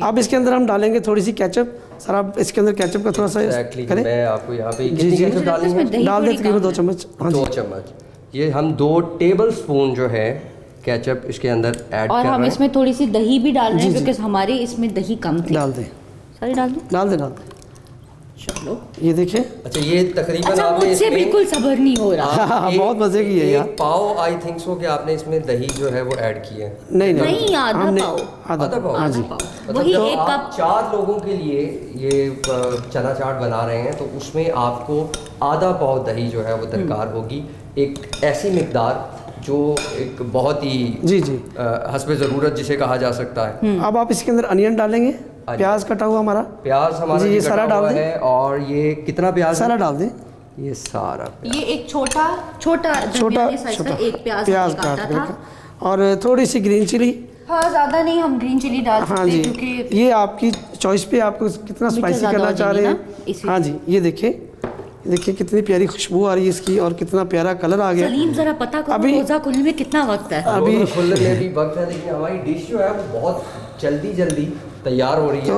اب اس کے اندر ہم ڈالیں گے تھوڑی سی کیچپ. سر آپ اس کے اندر کیچپ کا تھوڑا سا کریں.
میں آپ کو یہاں پہ
جی جی ڈال دیں تقریباً 2 چمچ.
2 چمچ. یہ ہم 2 ٹیبل سپون جو ہے کیچپ اس کے اندر ایڈ کر رہے ہیں.
اور ہم اس میں تھوڑی سی دہی بھی ڈال رہے ہیں کیونکہ ہمارے اس میں دہی کم تھی.
ڈال دیں.
ساری ڈال دیں.
ڈال دیں ڈال دیں.
چلو
یہ دیکھیں.
اچھا یہ تقریباً آپ نے
مجھ سے بالکل صبر نہیں ہو رہا.
بہت مزے کی ہے یار.
پاؤ آئی تھنک سو کہ آپ نے اس میں دہی جو ہے وہ ایڈ کی ہے.
نہیں
آدھا پاؤ.
ہاں جی
وہی 1 کپ.
4 لوگوں کے لیے یہ چنا چاٹ بنا رہے ہیں تو اس میں آپ کو آدھا پاؤ دہی جو ہے وہ درکار ہوگی. ایک ایسی مقدار جو ایک بہت ہی
جی جی
حسب ضرورت جسے کہا جا سکتا ہے.
اب آپ اس کے اندر انین ڈالیں گے. پیاز کٹا ہوا ہمارا.
پیاز ہمارا
یہ سارا ڈال دیں.
اور یہ کتنا پیاز
سارا ڈال دیں.
یہ سارا
یہ ایک چھوٹا ایک پیاز کاٹا تھا.
اور تھوڑی سی گرین چلی.
ہاں زیادہ نہیں ہم گرین چلی ڈال سکتے ہیں
کیونکہ یہ آپ کی چوائس پہ آپ کو کتنا اسپائسی کرنا چاہ رہے ہیں. ہاں جی یہ دیکھیں کتنی پیاری خوشبو آ رہی ہے اس کی اور کتنا پیارا کلر آ گیا.
سلیم ذرا پتہ کرو روزہ کھلنے میں کتنا وقت ہے.
ابھی کھلنے میں بھی وقت ہے لیکن ہماری ڈش جو ہے وہ بہت جلدی تیار ہو رہی ہے.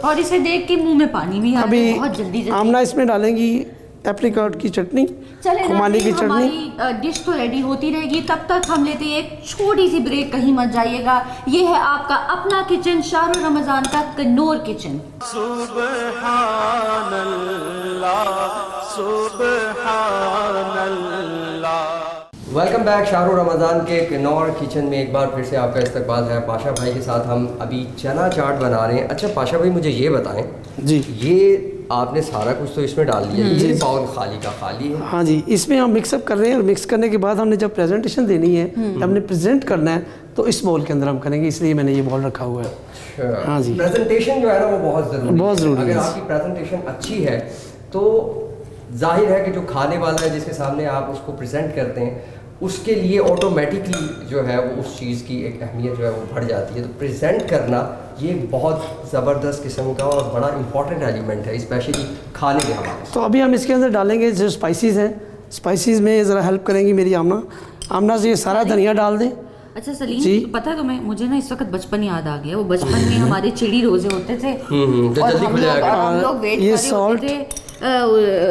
اور
اسے دیکھ کے منہ میں پانی بھی آ رہا ہے بہت جلدی.
آمنہ اس میں ڈالیں گی ایپریکاٹ کی چٹنی, خمانی کی چٹنی.
ہماری ڈش تو ریڈی ہوتی رہے گی تب تک ہم لیتے ہیں ایک چھوٹی سی بریک. کہیں مت جائیے گا. یہ ہے آپ کا اپنا کچن, شہر رمضان کا کنور کچن.
سبحان اللہ سبحان اللہ.
ویلکم بیک شہر رمضان کے کنور کچن میں ایک بار پھر سے آپ کا استقبال ہے. پاشا بھائی کے ساتھ ہم ابھی چنا چاٹ بنا رہے ہیں. اچھا پاشا بھائی مجھے یہ بتائیں
جی
یہ آپ نے سارا کچھ تو اس میں ڈال دیا, یہ باؤل خالی کا خالی ہے.
ہاں جی اس میں ہم مکس اپ کر رہے ہیں اور مکس کرنے کے بعد ہم نے جب پریزنٹیشن دینی ہے ہم نے پریزنٹ کرنا ہے تو اس بول کے اندر ہم کریں گے, اس لیے میں نے یہ بول رکھا ہوا ہے. ہاں جی
پریزنٹیشن جو ہے نا وہ بہت ضروری ہے. اگر آپ کی پریزنٹیشن اچھی ہے تو ظاہر ہے کہ جو کھانے والا ہے جس کے سامنے آپ اس کو پریزنٹ کرتے ہیں اس کے لیے آٹومیٹکلی جو ہے وہ اس چیز کی ایک اہمیت جو ہے وہ بڑھ جاتی ہے. تو پریزنٹ کرنا یہ بہت زبردست قسم کا اور بڑا امپورٹنٹ ایلیمنٹ ہے اسپیشلی کھانے کے حوالے سے.
تو ابھی ہم اس کے اندر ڈالیں گے جو اسپائسیز ہیں. اسپائسیز میں ذرا ہیلپ کریں گی میری آمنہ سے. یہ سارا دھنیا ڈال دیں.
اچھا سلیم پتہ ہے تمہیں مجھے نا اس وقت بچپن یاد آ گیا. وہ بچپن میں ہمارے چڑی روزے ہوتے تھے اور ہم لوگ ویٹ کر رہے ہوتے تھے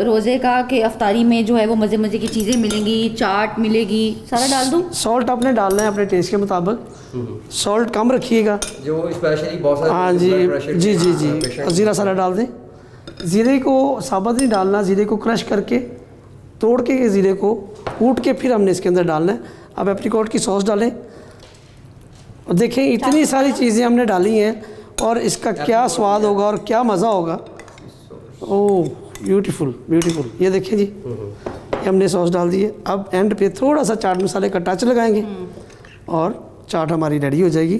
روزے کا کہ افطاری میں جو ہے وہ مزے مزے کی چیزیں ملیں گی, چاٹ ملے گی. سارا ڈال دوں.
سالٹ آپ نے ڈالنا ہے اپنے ٹیسٹ کے مطابق. سالٹ کم رکھیے گا
جو اسپیشلی بہت سارے.
ہاں جی زیرہ سارا ڈال دیں. زیرے کو ثابت نہیں ڈالنا, زیرے کو کرش کر کے توڑ کے زیرے کو کوٹ کے پھر ہم نے اس کے اندر ڈالنا ہے. اب ایپریکوٹ کی سوس ڈالیں اور دیکھیں اتنی ساری چیزیں ہم نے ڈالی ہیں اور اس کا کیا سواد ہوگا اور کیا مزہ ہوگا. اوہ بیوٹیفل. یہ دیکھیں جی یہ ہم نے سوس ڈال دی ہے. اب اینڈ پہ تھوڑا سا چاٹ مسالے کا ٹچ لگائیں گے اور چاٹ ہماری ریڈی ہو جائے گی.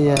Yeah.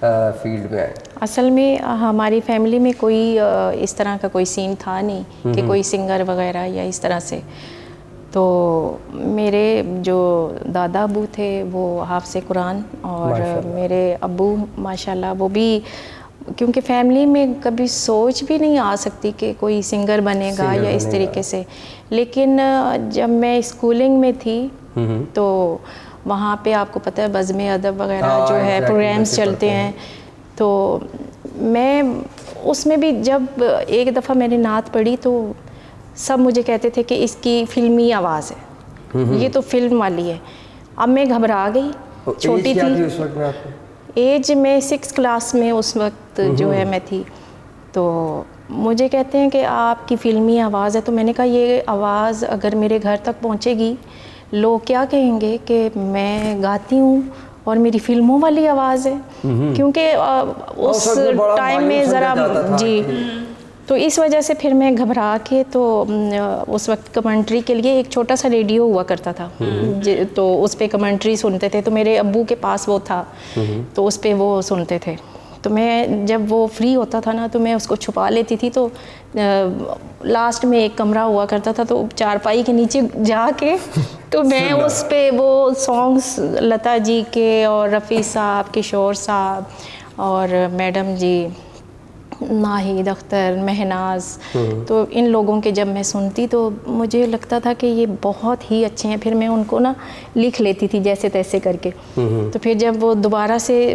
فیلڈ میں آئے؟
اصل میں ہماری فیملی میں کوئی اس طرح کا کوئی سین تھا نہیں کہ کوئی سنگر وغیرہ یا اس طرح سے. تو میرے جو دادا ابو تھے وہ حافظ قرآن اور میرے ابو ماشاءاللہ وہ بھی، کیونکہ فیملی میں کبھی سوچ بھی نہیں آ سکتی کہ کوئی سنگر بنے گا یا اس طریقے سے. لیکن جب میں اسکولنگ میں تھی تو وہاں پہ آپ کو پتہ ہے بزم ادب وغیرہ جو ہے پروگرامس چلتے ہیں، تو میں اس میں بھی جب ایک دفعہ میں نے نعت پڑھی تو سب مجھے کہتے تھے کہ اس کی فلمی آواز ہے، یہ تو فلم والی ہے. اب میں گھبرا گئی، چھوٹی تھی، ایج میں 6 کلاس میں اس وقت جو ہے میں تھی. تو مجھے کہتے ہیں کہ آپ کی فلمی آواز ہے. تو میں نے کہا یہ آواز اگر میرے گھر تک پہنچے گی لوگ کیا کہیں گے کہ میں گاتی ہوں اور میری فلموں والی آواز ہے، کیونکہ اس ٹائم میں ذرا جی. تو اس وجہ سے پھر میں گھبرا کے، تو اس وقت کمنٹری کے لیے ایک چھوٹا سا ریڈیو ہوا کرتا تھا، تو اس پہ کمنٹری سنتے تھے. تو میرے ابو کے پاس وہ تھا تو اس پہ وہ سنتے تھے. تو میں جب وہ فری ہوتا تھا نا تو میں اس کو چھپا لیتی تھی. تو لاسٹ میں ایک کمرہ ہوا کرتا تھا تو چارپائی کے نیچے جا کے تو میں اس پہ وہ سانگس لتا جی کے اور رفیع صاحب، کشور صاحب اور میڈم جی ناہید اختر، مہناز، تو ان لوگوں کے جب میں سنتی تو مجھے لگتا تھا کہ یہ بہت ہی اچھے ہیں. پھر میں ان کو نا لکھ لیتی تھی جیسے تیسے کر کے. تو پھر جب وہ دوبارہ سے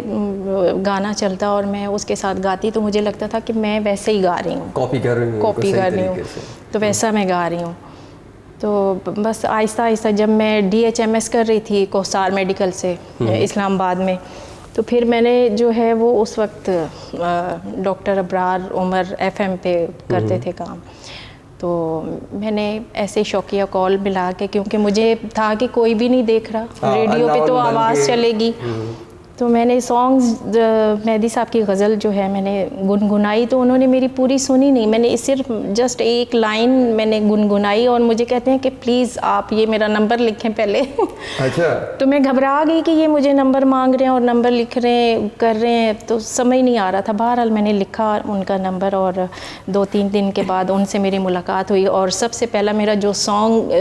گانا چلتا اور میں اس کے ساتھ گاتی تو مجھے لگتا تھا کہ میں ویسے ہی گا رہی ہوں، کاپی کر رہی ہوں، تو ویسا میں گا رہی ہوں. تو بس آہستہ آہستہ جب میں DHMS کر رہی تھی کوہسار میڈیکل سے اسلام آباد میں، تو پھر میں نے جو ہے وہ اس وقت ڈاکٹر ابرار عمر FM پہ کرتے تھے کام. تو میں نے ایسے شوقیہ کال ملا کے، کیونکہ مجھے تھا کہ کوئی بھی نہیں دیکھ رہا، ریڈیو پہ تو آواز چلے گی. تو میں نے سانگز مہدی صاحب کی غزل جو ہے میں نے گنگنائی. تو انہوں نے میری پوری سنی نہیں، میں نے صرف جسٹ ایک لائن میں نے گنگنائی اور مجھے کہتے ہیں کہ پلیز آپ یہ میرا نمبر لکھیں پہلے. اچھا. تو میں گھبرا گئی کہ یہ مجھے نمبر مانگ رہے ہیں اور نمبر لکھ رہے ہیں کر رہے ہیں، تو سمجھ نہیں آ رہا تھا. بہرحال میں نے لکھا ان کا نمبر اور 2-3 دن کے بعد ان سے میری ملاقات ہوئی. اور سب سے پہلا میرا جو سانگ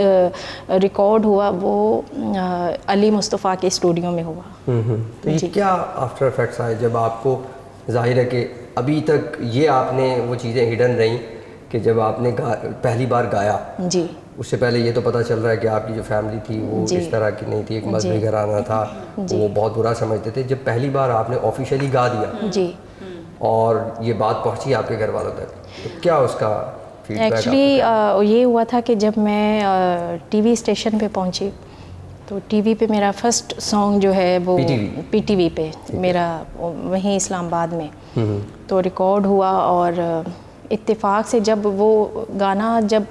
ریکارڈ ہوا وہ علی مصطفیٰ کے اسٹوڈیو میں ہوا.
کیا آفٹر افیکٹس آئے جب آپ کو؟ ظاہر ہے کہ ابھی تک یہ آپ نے وہ چیزیں ہڈن رہیں کہ جب آپ نے پہلی بار گایا،
جی
اس سے پہلے یہ تو پتہ چل رہا ہے کہ آپ کی جو فیملی تھی وہ اس طرح کی نہیں تھی، ایک مذہبی گھرانہ تھا، وہ بہت برا سمجھتے تھے. جب پہلی بار آپ نے آفیشیلی گا دیا
جی
اور یہ بات پہنچی آپ کے گھر والوں تک، تو کیا اس کا فیڈ بیک؟
ایکچولی یہ ہوا تھا کہ جب میں ٹی وی اسٹیشن پہ پہنچی تو ٹی وی پہ میرا فرسٹ سانگ جو ہے وہ PTV پہ میرا وہیں اسلام آباد میں تو ریکارڈ ہوا. اور اتفاق سے جب وہ گانا جب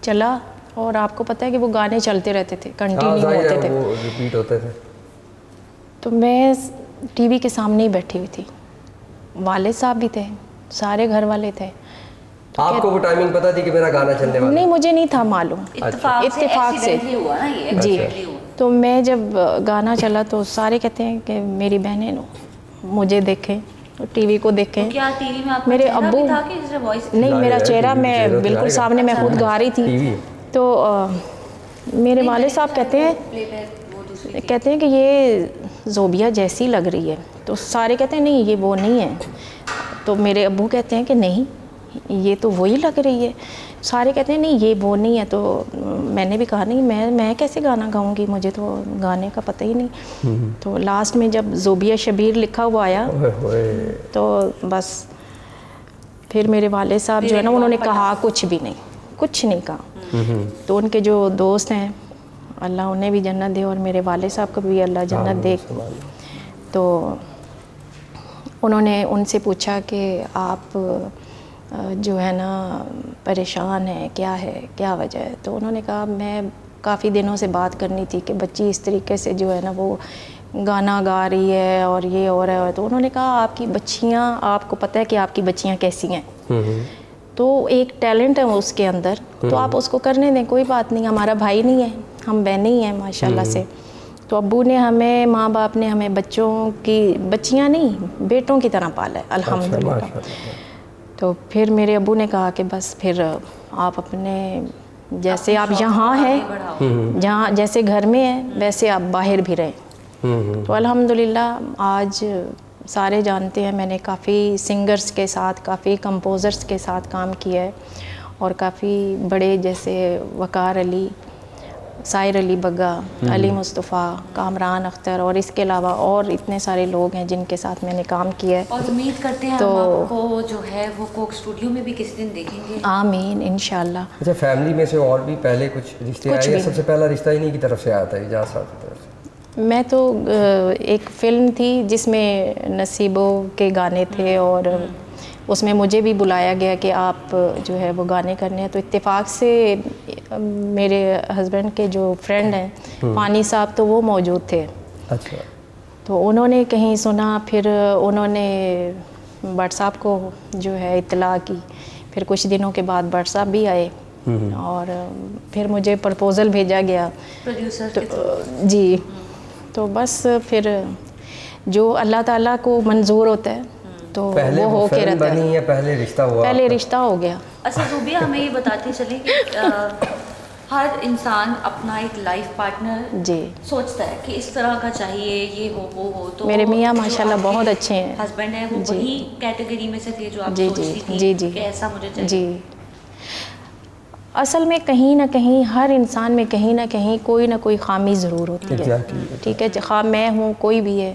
چلا، اور آپ کو پتہ ہے کہ وہ گانے چلتے رہتے تھے، کنٹینیو ہوتے تھے،
ریپیٹ ہوتے تھے.
تو میں ٹی وی کے سامنے ہی بیٹھی ہوئی تھی، والد صاحب بھی تھے، سارے گھر والے تھے.
آپ کو وہ ٹائمنگ پتہ تھی کہ میرا گانا چلنے والا؟
نہیں، مجھے نہیں تھا معلوم، اتفاق سے جی. تو میں جب گانا چلا تو سارے کہتے ہیں کہ میری بہنیں مجھے دیکھیں، ٹی وی کو دیکھیں. میرے ابو نہیں، میرا چہرہ میں بالکل سامنے، میں خود گا رہی تھی. تو میرے والد صاحب کہتے ہیں کہ یہ زوبیہ جیسی لگ رہی ہے. تو سارے کہتے ہیں نہیں یہ وہ نہیں ہے. تو میرے ابو کہتے ہیں کہ نہیں یہ تو وہی لگ رہی ہے. سارے کہتے ہیں نہیں یہ وہ نہیں ہے. تو میں نے بھی کہا نہیں میں کیسے گانا گاؤں گی، مجھے تو گانے کا پتہ ہی نہیں. تو لاسٹ میں جب زوبیہ شبیر لکھا ہوا آیا تو بس پھر میرے والد صاحب جو ہے نا انہوں نے کہا کچھ نہیں کہا. تو ان کے جو دوست ہیں اللہ انہیں بھی جنت دے اور میرے والد صاحب کو بھی اللہ جنت دے. تو انہوں نے ان سے پوچھا کہ آپ جو ہے نا پریشان ہیں، کیا ہے، کیا وجہ ہے؟ تو انہوں نے کہا میں کافی دنوں سے بات کرنی تھی کہ بچی اس طریقے سے جو ہے نا وہ گانا گا رہی ہے اور یہ ہو رہا ہے. تو انہوں نے کہا آپ کی بچیاں، آپ کو پتہ ہے کہ آپ کی بچیاں کیسی ہیں، تو ایک ٹیلنٹ ہے اس کے اندر، تو آپ اس کو کرنے دیں، کوئی بات نہیں، ہمارا بھائی نہیں ہے، ہم بہنیں ہی ہیں ماشاء اللہ سے. تو ابو نے ہمیں, ماں باپ نے ہمیں بچیاں نہیں بیٹوں کی طرح پالا ہے الحمدللہ. تو پھر میرے ابو نے کہا کہ بس پھر آپ اپنے جیسے آپ یہاں ہیں, جہاں جیسے گھر میں ہیں ویسے آپ باہر بھی رہیں. تو الحمدللہ آج سارے جانتے ہیں میں نے کافی سنگرز کے ساتھ, کافی کمپوزرز کے ساتھ کام کیا ہے, اور کافی بڑے جیسے وقار علی, سائر علی بگا, علی مصطفیٰ, کامران اختر, اور اس کے علاوہ اور اتنے سارے لوگ ہیں جن کے ساتھ میں نے کام کیا ہے.
اور امید کرتے ہیں ہم آپ کو جو ہے وہ کوک اسٹوڈیو میں بھی کسی دن دیکھیں گے.
آمین انشاءاللہ.
اچھا, فیملی میں سے اور بھی پہلے کچھ رشتے آئے یا سب سے پہلا رشتہ انہی کی طرف سے آیا تھا, اجاز صاحب کی طرف سے؟
میں تو ایک فلم تھی جس میں نصیبوں کے گانے تھے, اور اس میں مجھے بھی بلایا گیا کہ آپ جو ہے وہ گانے کرنے ہیں. تو اتفاق سے میرے ہسبینڈ کے جو فرینڈ ہیں پانی صاحب, تو وہ موجود تھے.
اچھا.
تو انہوں نے کہیں سنا, پھر انہوں نے بٹ صاحب کو جو ہے اطلاع کی. پھر کچھ دنوں کے بعد بٹ صاحب بھی آئے, اور پھر مجھے پرپوزل بھیجا گیا
پروڈیوسر
جی. تو بس پھر جو اللہ تعالیٰ کو منظور ہوتا ہے تو وہ ہو کے رہتا ہے.
یا پہلے رشتہ ہوا؟
پہلے رشتہ ہو گیا.
اچھا زوبیہ, ہمیں یہ بتاتے چلیں کہ ہر انسان اپنا ایک لائف پارٹنر
جی
سوچتا ہے کہ اس طرح کا چاہیے, یہ ہو وہ ہو. تو
میرے میاں ماشاءاللہ بہت اچھے ہیں.
ہسبینڈ ہیں وہ وہی کیٹیگری میں سے تھے جو آپ
جی
سوچتی تھی
جی جی
کہ ایسا مجھے چاہیے؟
جی. اصل میں کہیں نہ کہیں ہر انسان میں کہیں نہ کہیں کوئی نہ کوئی خامی ضرور ہوتی ہے. ٹھیک ہے, خواہ میں ہوں کوئی بھی ہے,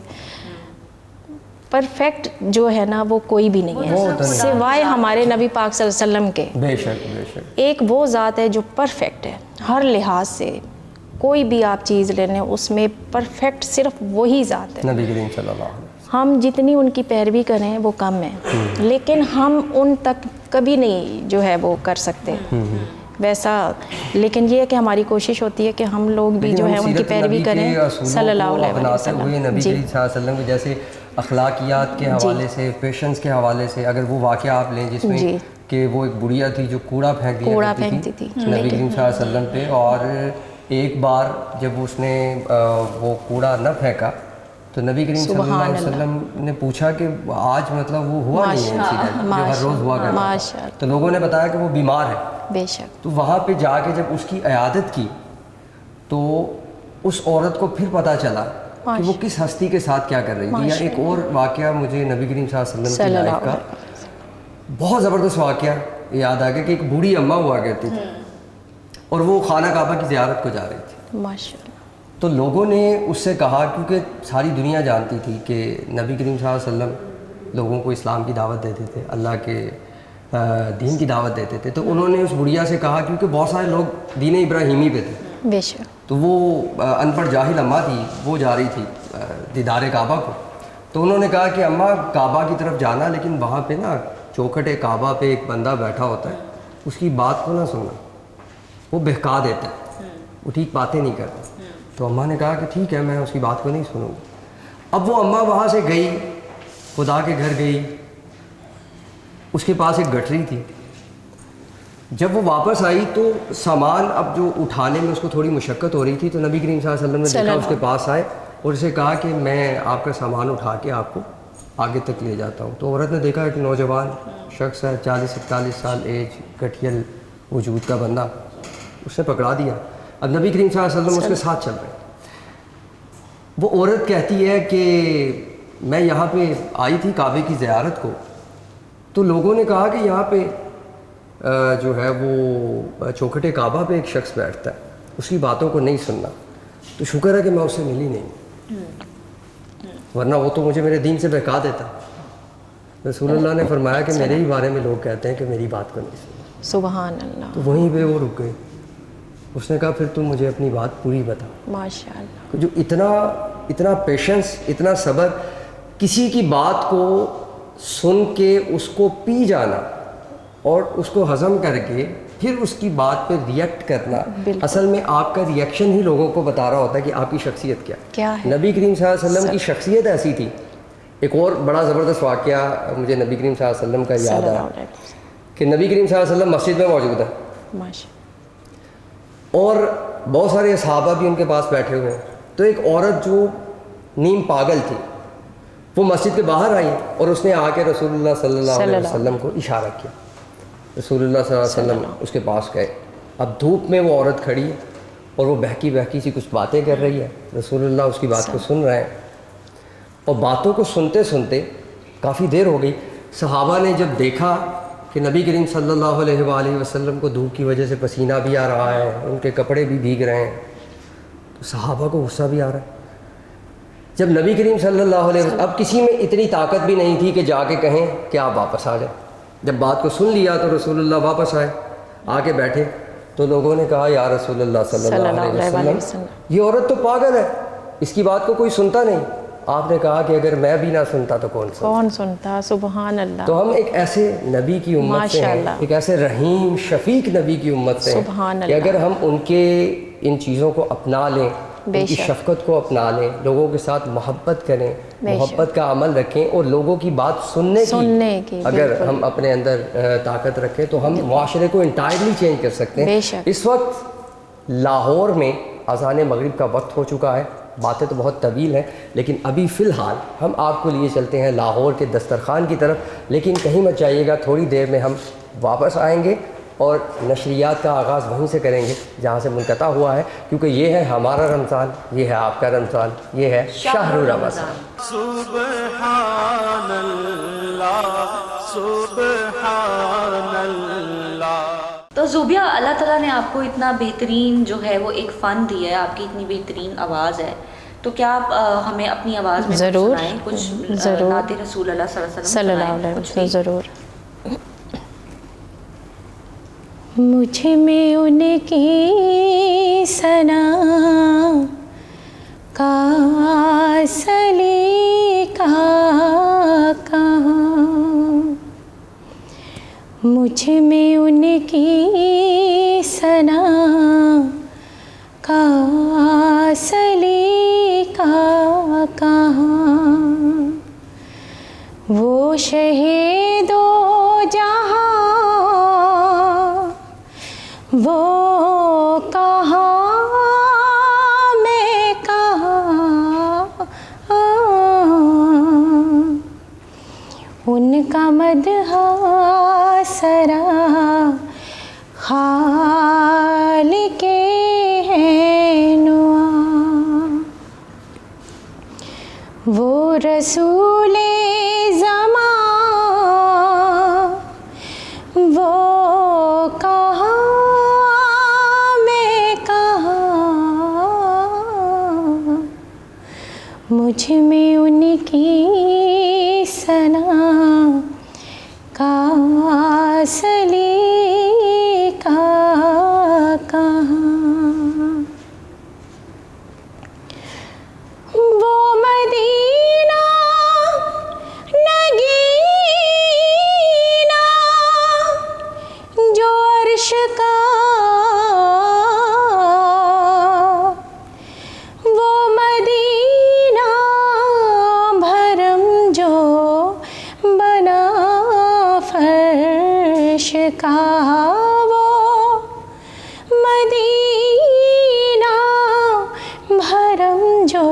پرفیکٹ جو ہے نا وہ کوئی بھی نہیں ہے سوائے ہمارے نبی پاک صلی اللہ علیہ وسلم کے.
بے شک بے شک.
ایک وہ ذات ہے جو پرفیکٹ ہے ہر لحاظ سے. کوئی بھی آپ چیز لے لیں اس میں پرفیکٹ صرف وہی ذات ہے,
نبی کریم صلی اللہ علیہ وسلم.
ہم جتنی ان کی پیروی کریں وہ کم ہے, لیکن ہم ان تک کبھی نہیں جو ہے وہ کر سکتے ویسا. لیکن یہ ہے کہ ہماری کوشش ہوتی ہے کہ ہم لوگ بھی جو ہے ان کی پیروی کریں صلی اللہ علیہ وسلم.
نبی کریم صلی اللہ علیہ وسلم کے جیسے اخلاقیات کے حوالے سے, پیشنس کے حوالے سے, اگر وہ واقعہ آپ لیں جس میں کہ وہ ایک بڑھیا تھی جو کوڑا پھینکتی تھی نبی کریم صلی اللہ علیہ وسلم پہ, اور ایک بار جب اس نے وہ کوڑا نہ پھینکا تو نبی کریم صلی اللہ علیہ وسلم نے پوچھا کہ آج مطلب وہ ہوا نہیں ہے انسیڈنٹ جو ہر روز ہوا کرتا تھا. تو لوگوں نے بتایا کہ وہ بیمار ہے.
بے شک.
تو وہاں پہ جا کے جب اس کی عیادت کی تو اس عورت کو پھر پتہ چلا کہ وہ کس ہستی کے ساتھ کیا کر رہی تھی. یا ایک اور واقعہ مجھے نبی کریم صلی اللہ علیہ وسلم کی لائف کا بہت زبردست واقعہ یاد آ گیا کہ ایک بوڑھی اماں ہوا کرتی تھی اور وہ خانہ کعبہ کی زیارت کو جا رہی تھی.
ماشاءاللہ.
تو لوگوں نے اس سے کہا, کیونکہ ساری دنیا جانتی تھی کہ نبی کریم صلی اللہ علیہ وسلم لوگوں کو اسلام کی دعوت دیتے تھے, اللہ کے دین کی دعوت دیتے تھے, تو انہوں نے اس بڑھیا سے کہا, کیونکہ بہت سارے لوگ دین ابراہیمی پہ تھے,
بے شک,
تو وہ ان پڑھ جاہل اماں تھی, وہ جا رہی تھی دیدار کعبہ کو. تو انہوں نے کہا کہ اماں کعبہ کی طرف جانا, لیکن وہاں پہ نا چوکھٹ کعبہ پہ ایک بندہ بیٹھا ہوتا ہے, اس کی بات کو نہ سننا, وہ بہکا دیتا ہے, وہ ٹھیک باتیں نہیں کرتا. تو اماں نے کہا کہ ٹھیک ہے میں اس کی بات کو نہیں سنوں گی. اب وہ اماں وہاں سے گئی, خدا کے گھر گئی, اس کے پاس ایک گٹری تھی. جب وہ واپس آئی تو سامان اب جو اٹھانے میں اس کو تھوڑی مشقت ہو رہی تھی, تو نبی کریم صلی اللہ علیہ وسلم نے دیکھا, اس کے پاس آئے اور اسے کہا کہ میں آپ کا سامان اٹھا کے آپ کو آگے تک لے جاتا ہوں. تو عورت نے دیکھا ایک نوجوان شخص ہے, 40-41 سال ایج, گٹھیل وجود کا بندہ, اس نے پکڑا دیا. اب نبی کریم صلی اللہ علیہ وسلم اس کے ساتھ چل رہے. وہ عورت کہتی ہے کہ میں یہاں پہ آئی تھی کعبے کی زیارت کو, تو لوگوں نے کہا کہ یہاں پہ جو ہے وہ چوکھٹ کعبہ پہ ایک شخص بیٹھتا ہے, اس کی باتوں کو نہیں سننا, تو شکر ہے کہ میں اسے ملی نہیں, ورنہ وہ تو مجھے میرے دین سے بہکا دیتا. رسول اللہ نے فرمایا کہ میرے ہی بارے میں لوگ کہتے ہیں کہ میری بات کو نہیں سننا.
سبحان اللہ.
تو وہیں پہ وہ رک گئے. اس نے کہا پھر تم مجھے اپنی بات پوری بتا.
ماشاءاللہ.
جو اتنا پیشنس, اتنا صبر, کسی کی بات کو سن کے اس کو پی جانا اور اس کو ہضم کر کے پھر اس کی بات پہ ریئیکٹ کرنا, اصل میں آپ کا ریئیکشن ہی لوگوں کو بتا رہا ہوتا ہے کہ آپ کی شخصیت کیا ہے. نبی کریم صلی اللہ علیہ وسلم کی شخصیت ایسی تھی. ایک اور بڑا زبردست واقعہ مجھے نبی کریم صلی اللہ علیہ وسلم کا یاد آیا کہ نبی کریم صلی اللہ علیہ وسلم مسجد میں موجود ہے اور بہت سارے صحابہ بھی ان کے پاس بیٹھے ہوئے ہیں. تو ایک عورت جو نیم پاگل تھی وہ مسجد کے باہر آئی اور اس نے آ کے رسول اللہ صلی اللہ علیہ وسلم کو اشارہ کیا. رسول اللہ صلی اللہ علیہ وسلم اس کے پاس گئے. اب دھوپ میں وہ عورت کھڑی ہے اور وہ بہکی بہکی سی کچھ باتیں کر رہی ہے. رسول اللہ اس کی بات کو سن رہے ہیں اور باتوں کو سنتے سنتے کافی دیر ہو گئی. صحابہ نے جب دیکھا کہ نبی کریم صلی اللہ علیہ وآلہ وسلم کو دھوپ کی وجہ سے پسینہ بھی آ رہا ہے, ان کے کپڑے بھی بھیگ رہے ہیں, تو صحابہ کو غصہ بھی آ رہا ہے. جب نبی کریم صلی اللہ علیہ وسلم, اب کسی میں اتنی طاقت بھی نہیں تھی کہ جا کے کہیں کہ آپ واپس آ جائیں. جب بات کو سن لیا تو رسول اللہ واپس آئے, آ کے بیٹھے. تو لوگوں نے کہا یا رسول اللہ صلی اللہ علیہ وسلم یہ عورت تو پاگل ہے, اس کی بات کو کوئی سنتا نہیں. آپ نے کہا کہ اگر میں بھی نہ سنتا تو کون
سنتا. سبحان اللہ.
تو ہم ایک ایسے نبی کی امت سے ہیں, ایک ایسے رحیم شفیق نبی کی امت سے ہیں کہ اگر ہم ان کے ان چیزوں کو اپنا لیں, ان کی شفقت کو اپنا لیں, لوگوں کے ساتھ محبت کریں, محبت کا عمل رکھیں اور لوگوں کی بات سننے کی اگر ہم اپنے اندر طاقت رکھیں تو ہم معاشرے کو انٹائرلی چینج کر سکتے ہیں. اس وقت لاہور میں اذان مغرب کا وقت ہو چکا ہے. باتیں تو بہت طویل ہیں لیکن ابھی فی الحال ہم آپ کو لیے چلتے ہیں لاہور کے دسترخوان کی طرف. لیکن کہیں مت جائیے گا, تھوڑی دیر میں ہم واپس آئیں گے اور نشریات کا آغاز وہیں سے کریں گے جہاں سے منقطع ہوا ہے, کیونکہ یہ ہے ہمارا رمضان, یہ ہے آپ کا رمضان, یہ ہے شہر رمضان.
سبحان اللہ سبحان اللہ.
تو زوبیہ, اللہ تعالیٰ نے آپ کو اتنا بہترین جو ہے وہ ایک فن دیا ہے, آپ کی اتنی بہترین آواز ہے, تو کیا آپ ہمیں اپنی آواز میں سنائیں کچھ نعت رسول اللہ صلی اللہ علیہ وسلم.
ضرور. مجھ میں ان کی ثنا کا سلیقہ کہاں, مجھ میں ان کی ثنا کا سلیقہ کہاں, وہ شہید و جہاں وہ کہاں میں کہاں, ان کا مدح سرا خالق ہے نوا, وہ رسول زمان وہ کہاں میں کہاں, مجھ میں ان کی ثنا کا سلیقہ کہاں, وہ مدینہ نگینہ جو عرش کا, وہ مدینہ بھرم جو بنا فرش کا, وہ مدینہ بھرم جو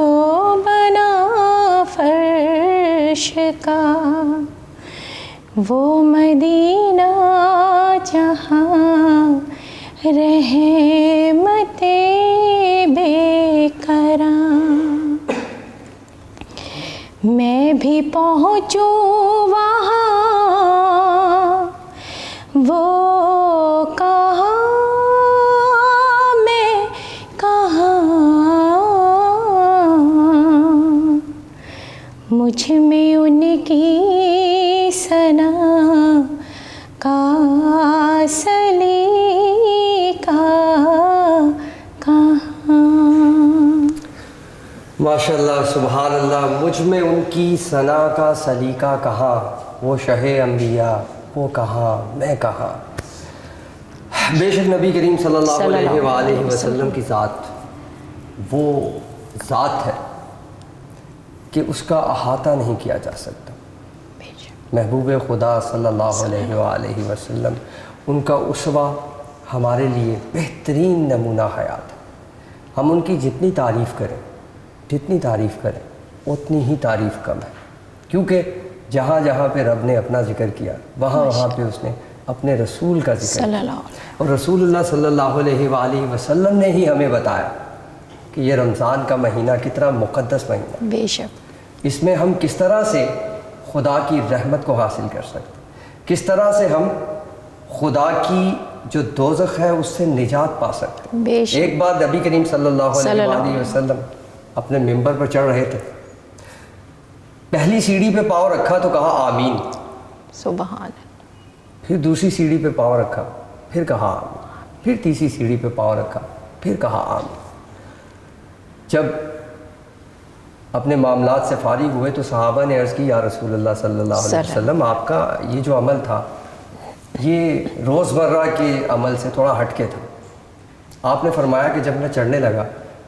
بنا فرش کا, وہ مدینہ جہاں رحمت بے کرم, میں بھی پہنچوں وہاں وہ کہاں میں کہاں, مجھ میں ان کی ثنا کا سلیقہ کہاں.
ماشاء اللہ, سبحان اللہ. مجھ میں ان کی ثنا کا سلیقہ کہاں, وہ شہ انبیاء وہ کہاں میں کہاں. بے شک نبی کریم صلی اللہ علیہ وآلہ وسلم کی ذات وہ ذات ہے کہ اس کا احاطہ نہیں کیا جا سکتا. محبوب خدا صلی اللہ علیہ وآلہ وسلم, ان کا اسوہ ہمارے لیے بہترین نمونہ حیات ہے. ہم ان کی جتنی تعریف کریں جتنی تعریف کریں اتنی ہی تعریف کم ہے، کیونکہ جہاں جہاں پہ رب نے اپنا ذکر کیا وہاں وہاں پہ اس نے اپنے رسول کا ذکر
صلی
کیا،
اللہ علیہ
اور رسول اللہ صلی اللہ علیہ وآلہ وسلم نے ہی ہمیں بتایا کہ یہ رمضان کا مہینہ کتنا مقدس مہینہ،
بے شک
اس میں ہم کس طرح سے خدا کی رحمت کو حاصل کر سکتے، کس طرح سے ہم خدا کی جو دوزخ ہے اس سے نجات پا سکتے۔
بے شک
ایک بار نبی کریم صلی اللہ
صلی
علیہ
اللہ
وآلہ وسلم اپنے ممبر پر چڑھ رہے تھے، پہلی سیڑھی پہ پاؤں رکھا تو کہا آمین،
سبحان
پھر دوسری سیڑھی پہ پاؤں رکھا پھر کہا آمین، پھر تیسری سیڑھی پہ پاؤں رکھا پھر کہا آمین۔ جب اپنے معاملات سے فارغ ہوئے تو صحابہ نے عرض کی یا رسول اللہ صلی اللہ علیہ وسلم آپ کا یہ جو عمل تھا یہ روزمرہ کے عمل سے تھوڑا ہٹ کے تھا۔ آپ نے فرمایا کہ جب میں چڑھنے لگا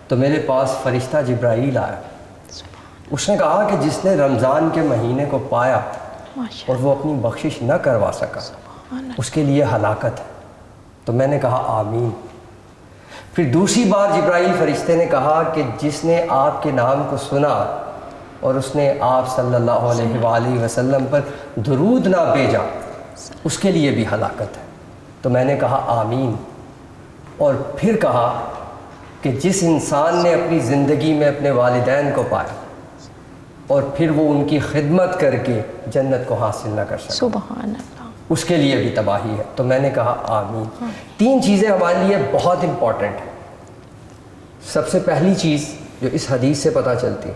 تو میرے پاس فرشتہ جبرائیل آیا، اس نے کہا کہ جس نے رمضان کے مہینے کو پایا
ماشاء
اور وہ اپنی بخشش نہ کروا سکا اس کے لیے ہلاکت ہے۔ تو میں نے کہا آمین۔ پھر دوسری بار جبرائیل فرشتے نے کہا کہ جس نے آپ کے نام کو سنا اور اس نے آپ صلی اللہ علیہ وآلہ وسلم پر درود نہ بھیجا اس کے لیے بھی ہلاکت ہے۔ تو میں نے کہا آمین، اور پھر کہا کہ جس انسان نے اپنی زندگی میں اپنے والدین کو پایا اور پھر وہ ان کی خدمت کر کے جنت کو حاصل نہ کر سکا
سبحان اللہ،
اس کے لیے بھی تباہی ہے۔ تو میں نے کہا آمین۔ تین چیزیں ہمارے لیے بہت امپورٹنٹ ہیں۔ سب سے پہلی چیز جو اس حدیث سے پتہ چلتی ہے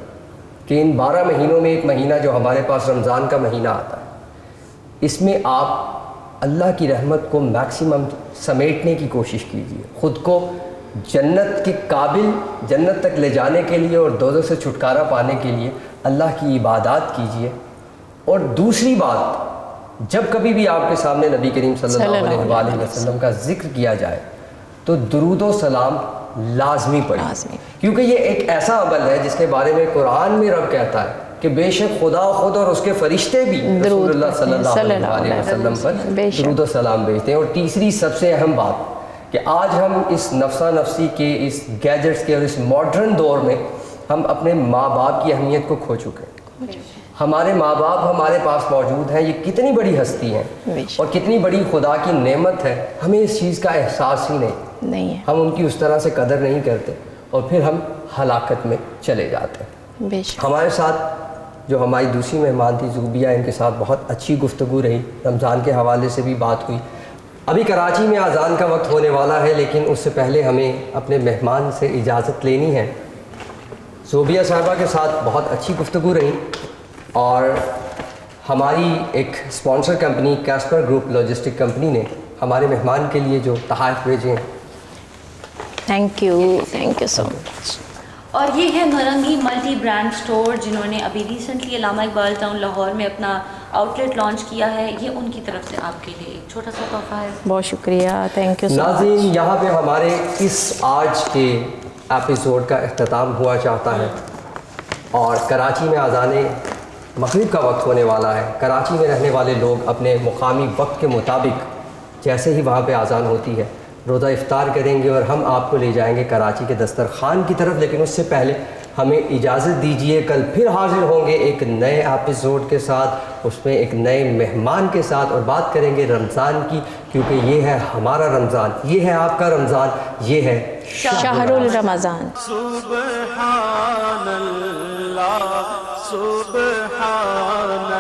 کہ ان 12 مہینوں میں ایک مہینہ جو ہمارے پاس رمضان کا مہینہ آتا ہے، اس میں آپ اللہ کی رحمت کو میکسیمم سمیٹنے کی کوشش کیجیے، خود کو جنت کے قابل جنت تک لے جانے کے لیے اور دوزخ سے چھٹکارا پانے کے لیے اللہ کی عبادات کیجیے۔ اور دوسری بات، جب کبھی بھی آپ کے سامنے نبی کریم صلی اللہ علیہ وآلہ وسلم کا ذکر کیا جائے تو درود و سلام لازمی پڑھیں، کیونکہ یہ ایک ایسا عمل ہے جس کے بارے میں قرآن میں رب کہتا ہے کہ بے شک خدا خود اور اس کے فرشتے بھی رسول اللہ صلی اللہ علیہ وسلم پر درود و سلام بھیجتے ہیں۔ اور تیسری سب سے اہم بات کہ آج ہم اس نفسا نفسی کے، اس گیجٹس کے اور اس ماڈرن دور میں ہم اپنے ماں باپ کی اہمیت کو کھو چکے ہیں۔ ہمارے ماں باپ ہمارے پاس موجود ہیں، یہ کتنی بڑی ہستی ہیں اور کتنی بڑی خدا کی نعمت ہے، ہمیں اس چیز کا احساس ہی نہیں ہے، ہم ان کی اس طرح سے قدر نہیں کرتے اور پھر ہم ہلاکت میں چلے جاتے ہیں۔
بے شک
ہمارے ساتھ جو ہماری دوسری مہمان تھی زوبیہ، ان کے ساتھ بہت اچھی گفتگو رہی، رمضان کے حوالے سے بھی بات ہوئی۔ ابھی کراچی میں اذان کا وقت ہونے والا ہے، لیکن اس سے پہلے ہمیں اپنے مہمان سے اجازت لینی ہے۔ زوبیہ صاحبہ کے ساتھ بہت اچھی گفتگو رہی، اور ہماری ایک sponsor company Casper group logistic company نے ہمارے مہمان کے لیے جو تحائف بھیجے ہیں،
تھینک یو سو مچ۔
اور یہ ہے نورنگی ملٹی برانڈ سٹور، جنہوں نے ابھی ریسنٹلی علامہ اقبال ٹاؤن لاہور میں اپنا آؤٹ لیٹ لانچ کیا ہے۔ یہ ان کی طرف سے آپ کے لیے ایک چھوٹا سا تحفہ ہے۔
بہت شکریہ، تھینک یو سو مچ۔
ناظرین، یہاں پہ ہمارے اس آج کے ایپیسوڈ کا اختتام ہوا چاہتا ہے، اور کراچی میں اذان مغرب کا وقت ہونے والا ہے۔ کراچی میں رہنے والے لوگ اپنے مقامی وقت کے مطابق جیسے ہی وہاں پہ اذان ہوتی ہے روزہ افطار کریں گے، اور ہم آپ کو لے جائیں گے کراچی کے دسترخوان کی طرف۔ لیکن اس سے پہلے ہمیں اجازت دیجیے، کل پھر حاضر ہوں گے ایک نئے ایپیسوڈ کے ساتھ، اس میں ایک نئے مہمان کے ساتھ، اور بات کریں گے رمضان کی، کیونکہ یہ ہے ہمارا رمضان، یہ ہے آپ کا رمضان، یہ ہے
شہر الرمضان۔
سبحان اللہ سبحان